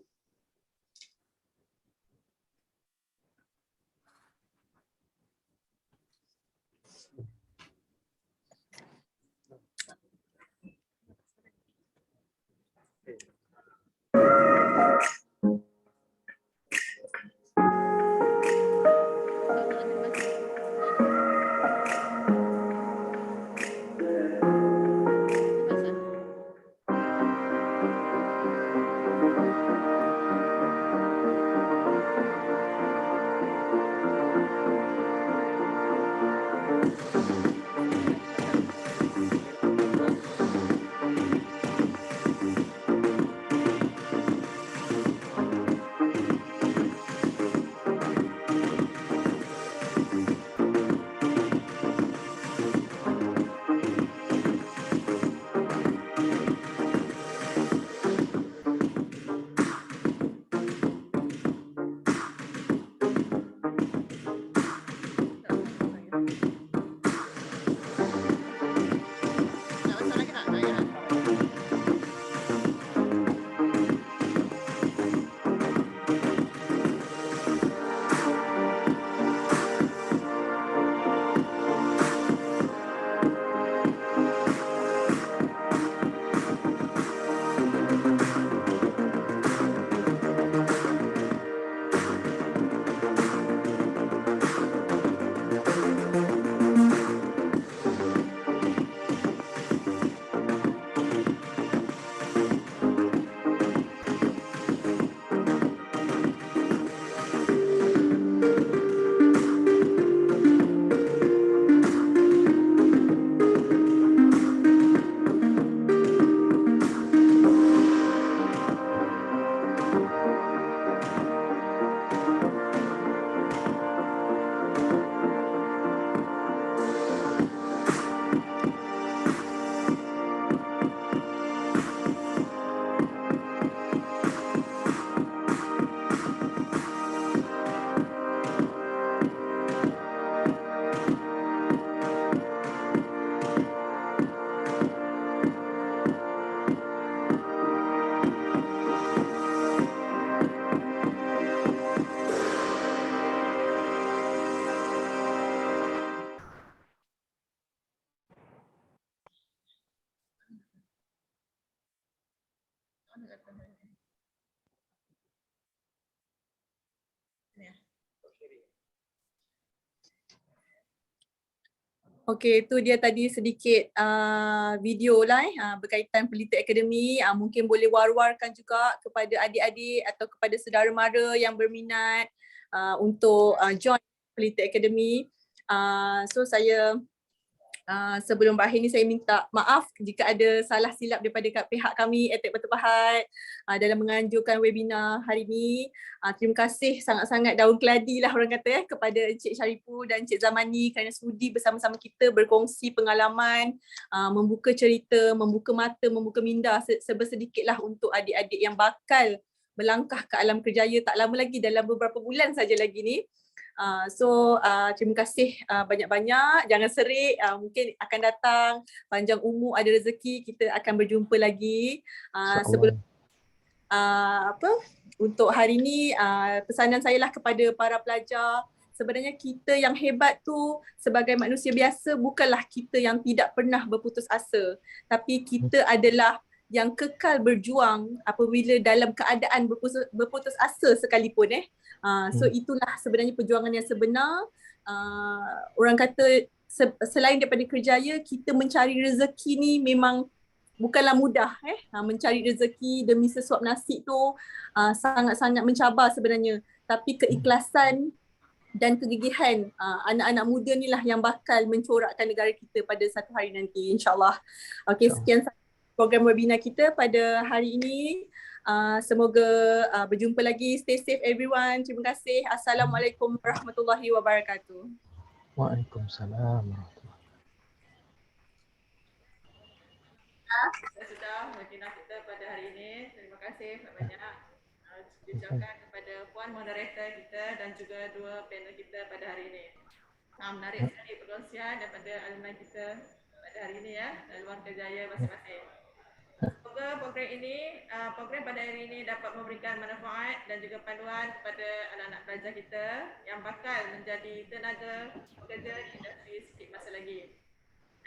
Okey, tu dia tadi sedikit video lah berkaitan Pelita Akademi. Mungkin boleh war-warkan juga kepada adik-adik atau kepada saudara mara yang berminat untuk join Pelita Akademi. So saya Sebelum berakhir ni saya minta maaf jika ada salah silap daripada pihak kami ETEK Batu Pahat dalam menganjurkan webinar hari ini. Terima kasih sangat-sangat daun keladi lah orang kata kepada Encik Syariful dan Encik Zamani kerana sudi bersama-sama kita berkongsi pengalaman, membuka cerita, membuka mata, membuka minda sebersedikitlah untuk adik-adik yang bakal melangkah ke alam kerjaya tak lama lagi, dalam beberapa bulan saja lagi ni. Terima kasih banyak-banyak, jangan serik, mungkin akan datang, panjang umur, ada rezeki, kita akan berjumpa lagi. Sebelum untuk hari ni pesanan saya lah kepada para pelajar, sebenarnya kita yang hebat tu sebagai manusia biasa bukanlah kita yang tidak pernah berputus asa, tapi kita adalah yang kekal berjuang apabila dalam keadaan berputus asa sekalipun. So itulah sebenarnya perjuangan yang sebenar. Orang kata selain daripada kerjaya, kita mencari rezeki ni memang bukanlah mudah. Mencari rezeki demi sesuap nasi tu sangat-sangat mencabar sebenarnya. Tapi keikhlasan dan kegigihan anak-anak muda ni lah yang bakal mencorakkan negara kita pada satu hari nanti, insyaAllah. Okey, sekian program webinar kita pada hari ini. Semoga berjumpa lagi. Stay safe everyone. Terima kasih. Assalamualaikum warahmatullahi wabarakatuh. Waalaikumsalam warahmatullahi Sudah webinar kita pada hari ini. Terima kasih banyak diucapkan kepada Puan Moderator kita dan juga dua panel kita pada hari ini. Menarik sekali perkongsian daripada alumni kita pada hari ini dan luar kerjaya masing-masing. Semoga program pada hari ini dapat memberikan manfaat dan juga panduan kepada anak-anak pelajar kita yang bakal menjadi tenaga pekerja di industri sikit masa lagi.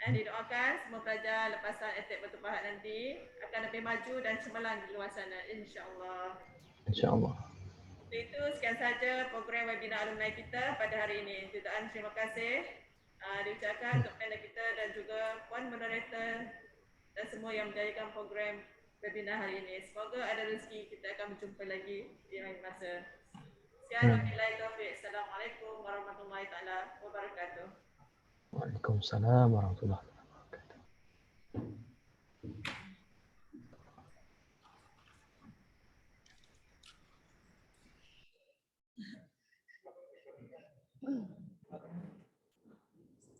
Didoakan semua pelajar lepasan ETEK Batu Pahat nanti akan lebih maju dan cemerlang di luar sana, insya-Allah. InsyaAllah. Untuk itu, sekian saja program webinar alumni kita pada hari ini. Jutaan terima kasih diucapkan untuk panel kita dan juga Puan Moderator dan semua yang menjayakan program webinar hari ini. Semoga ada rezeki kita akan berjumpa lagi di lain masa. Sekian, wabillahi taufiq. Assalamualaikum warahmatullahi taala wabarakatuh. Waalaikumsalam warahmatullahi wabarakatuh.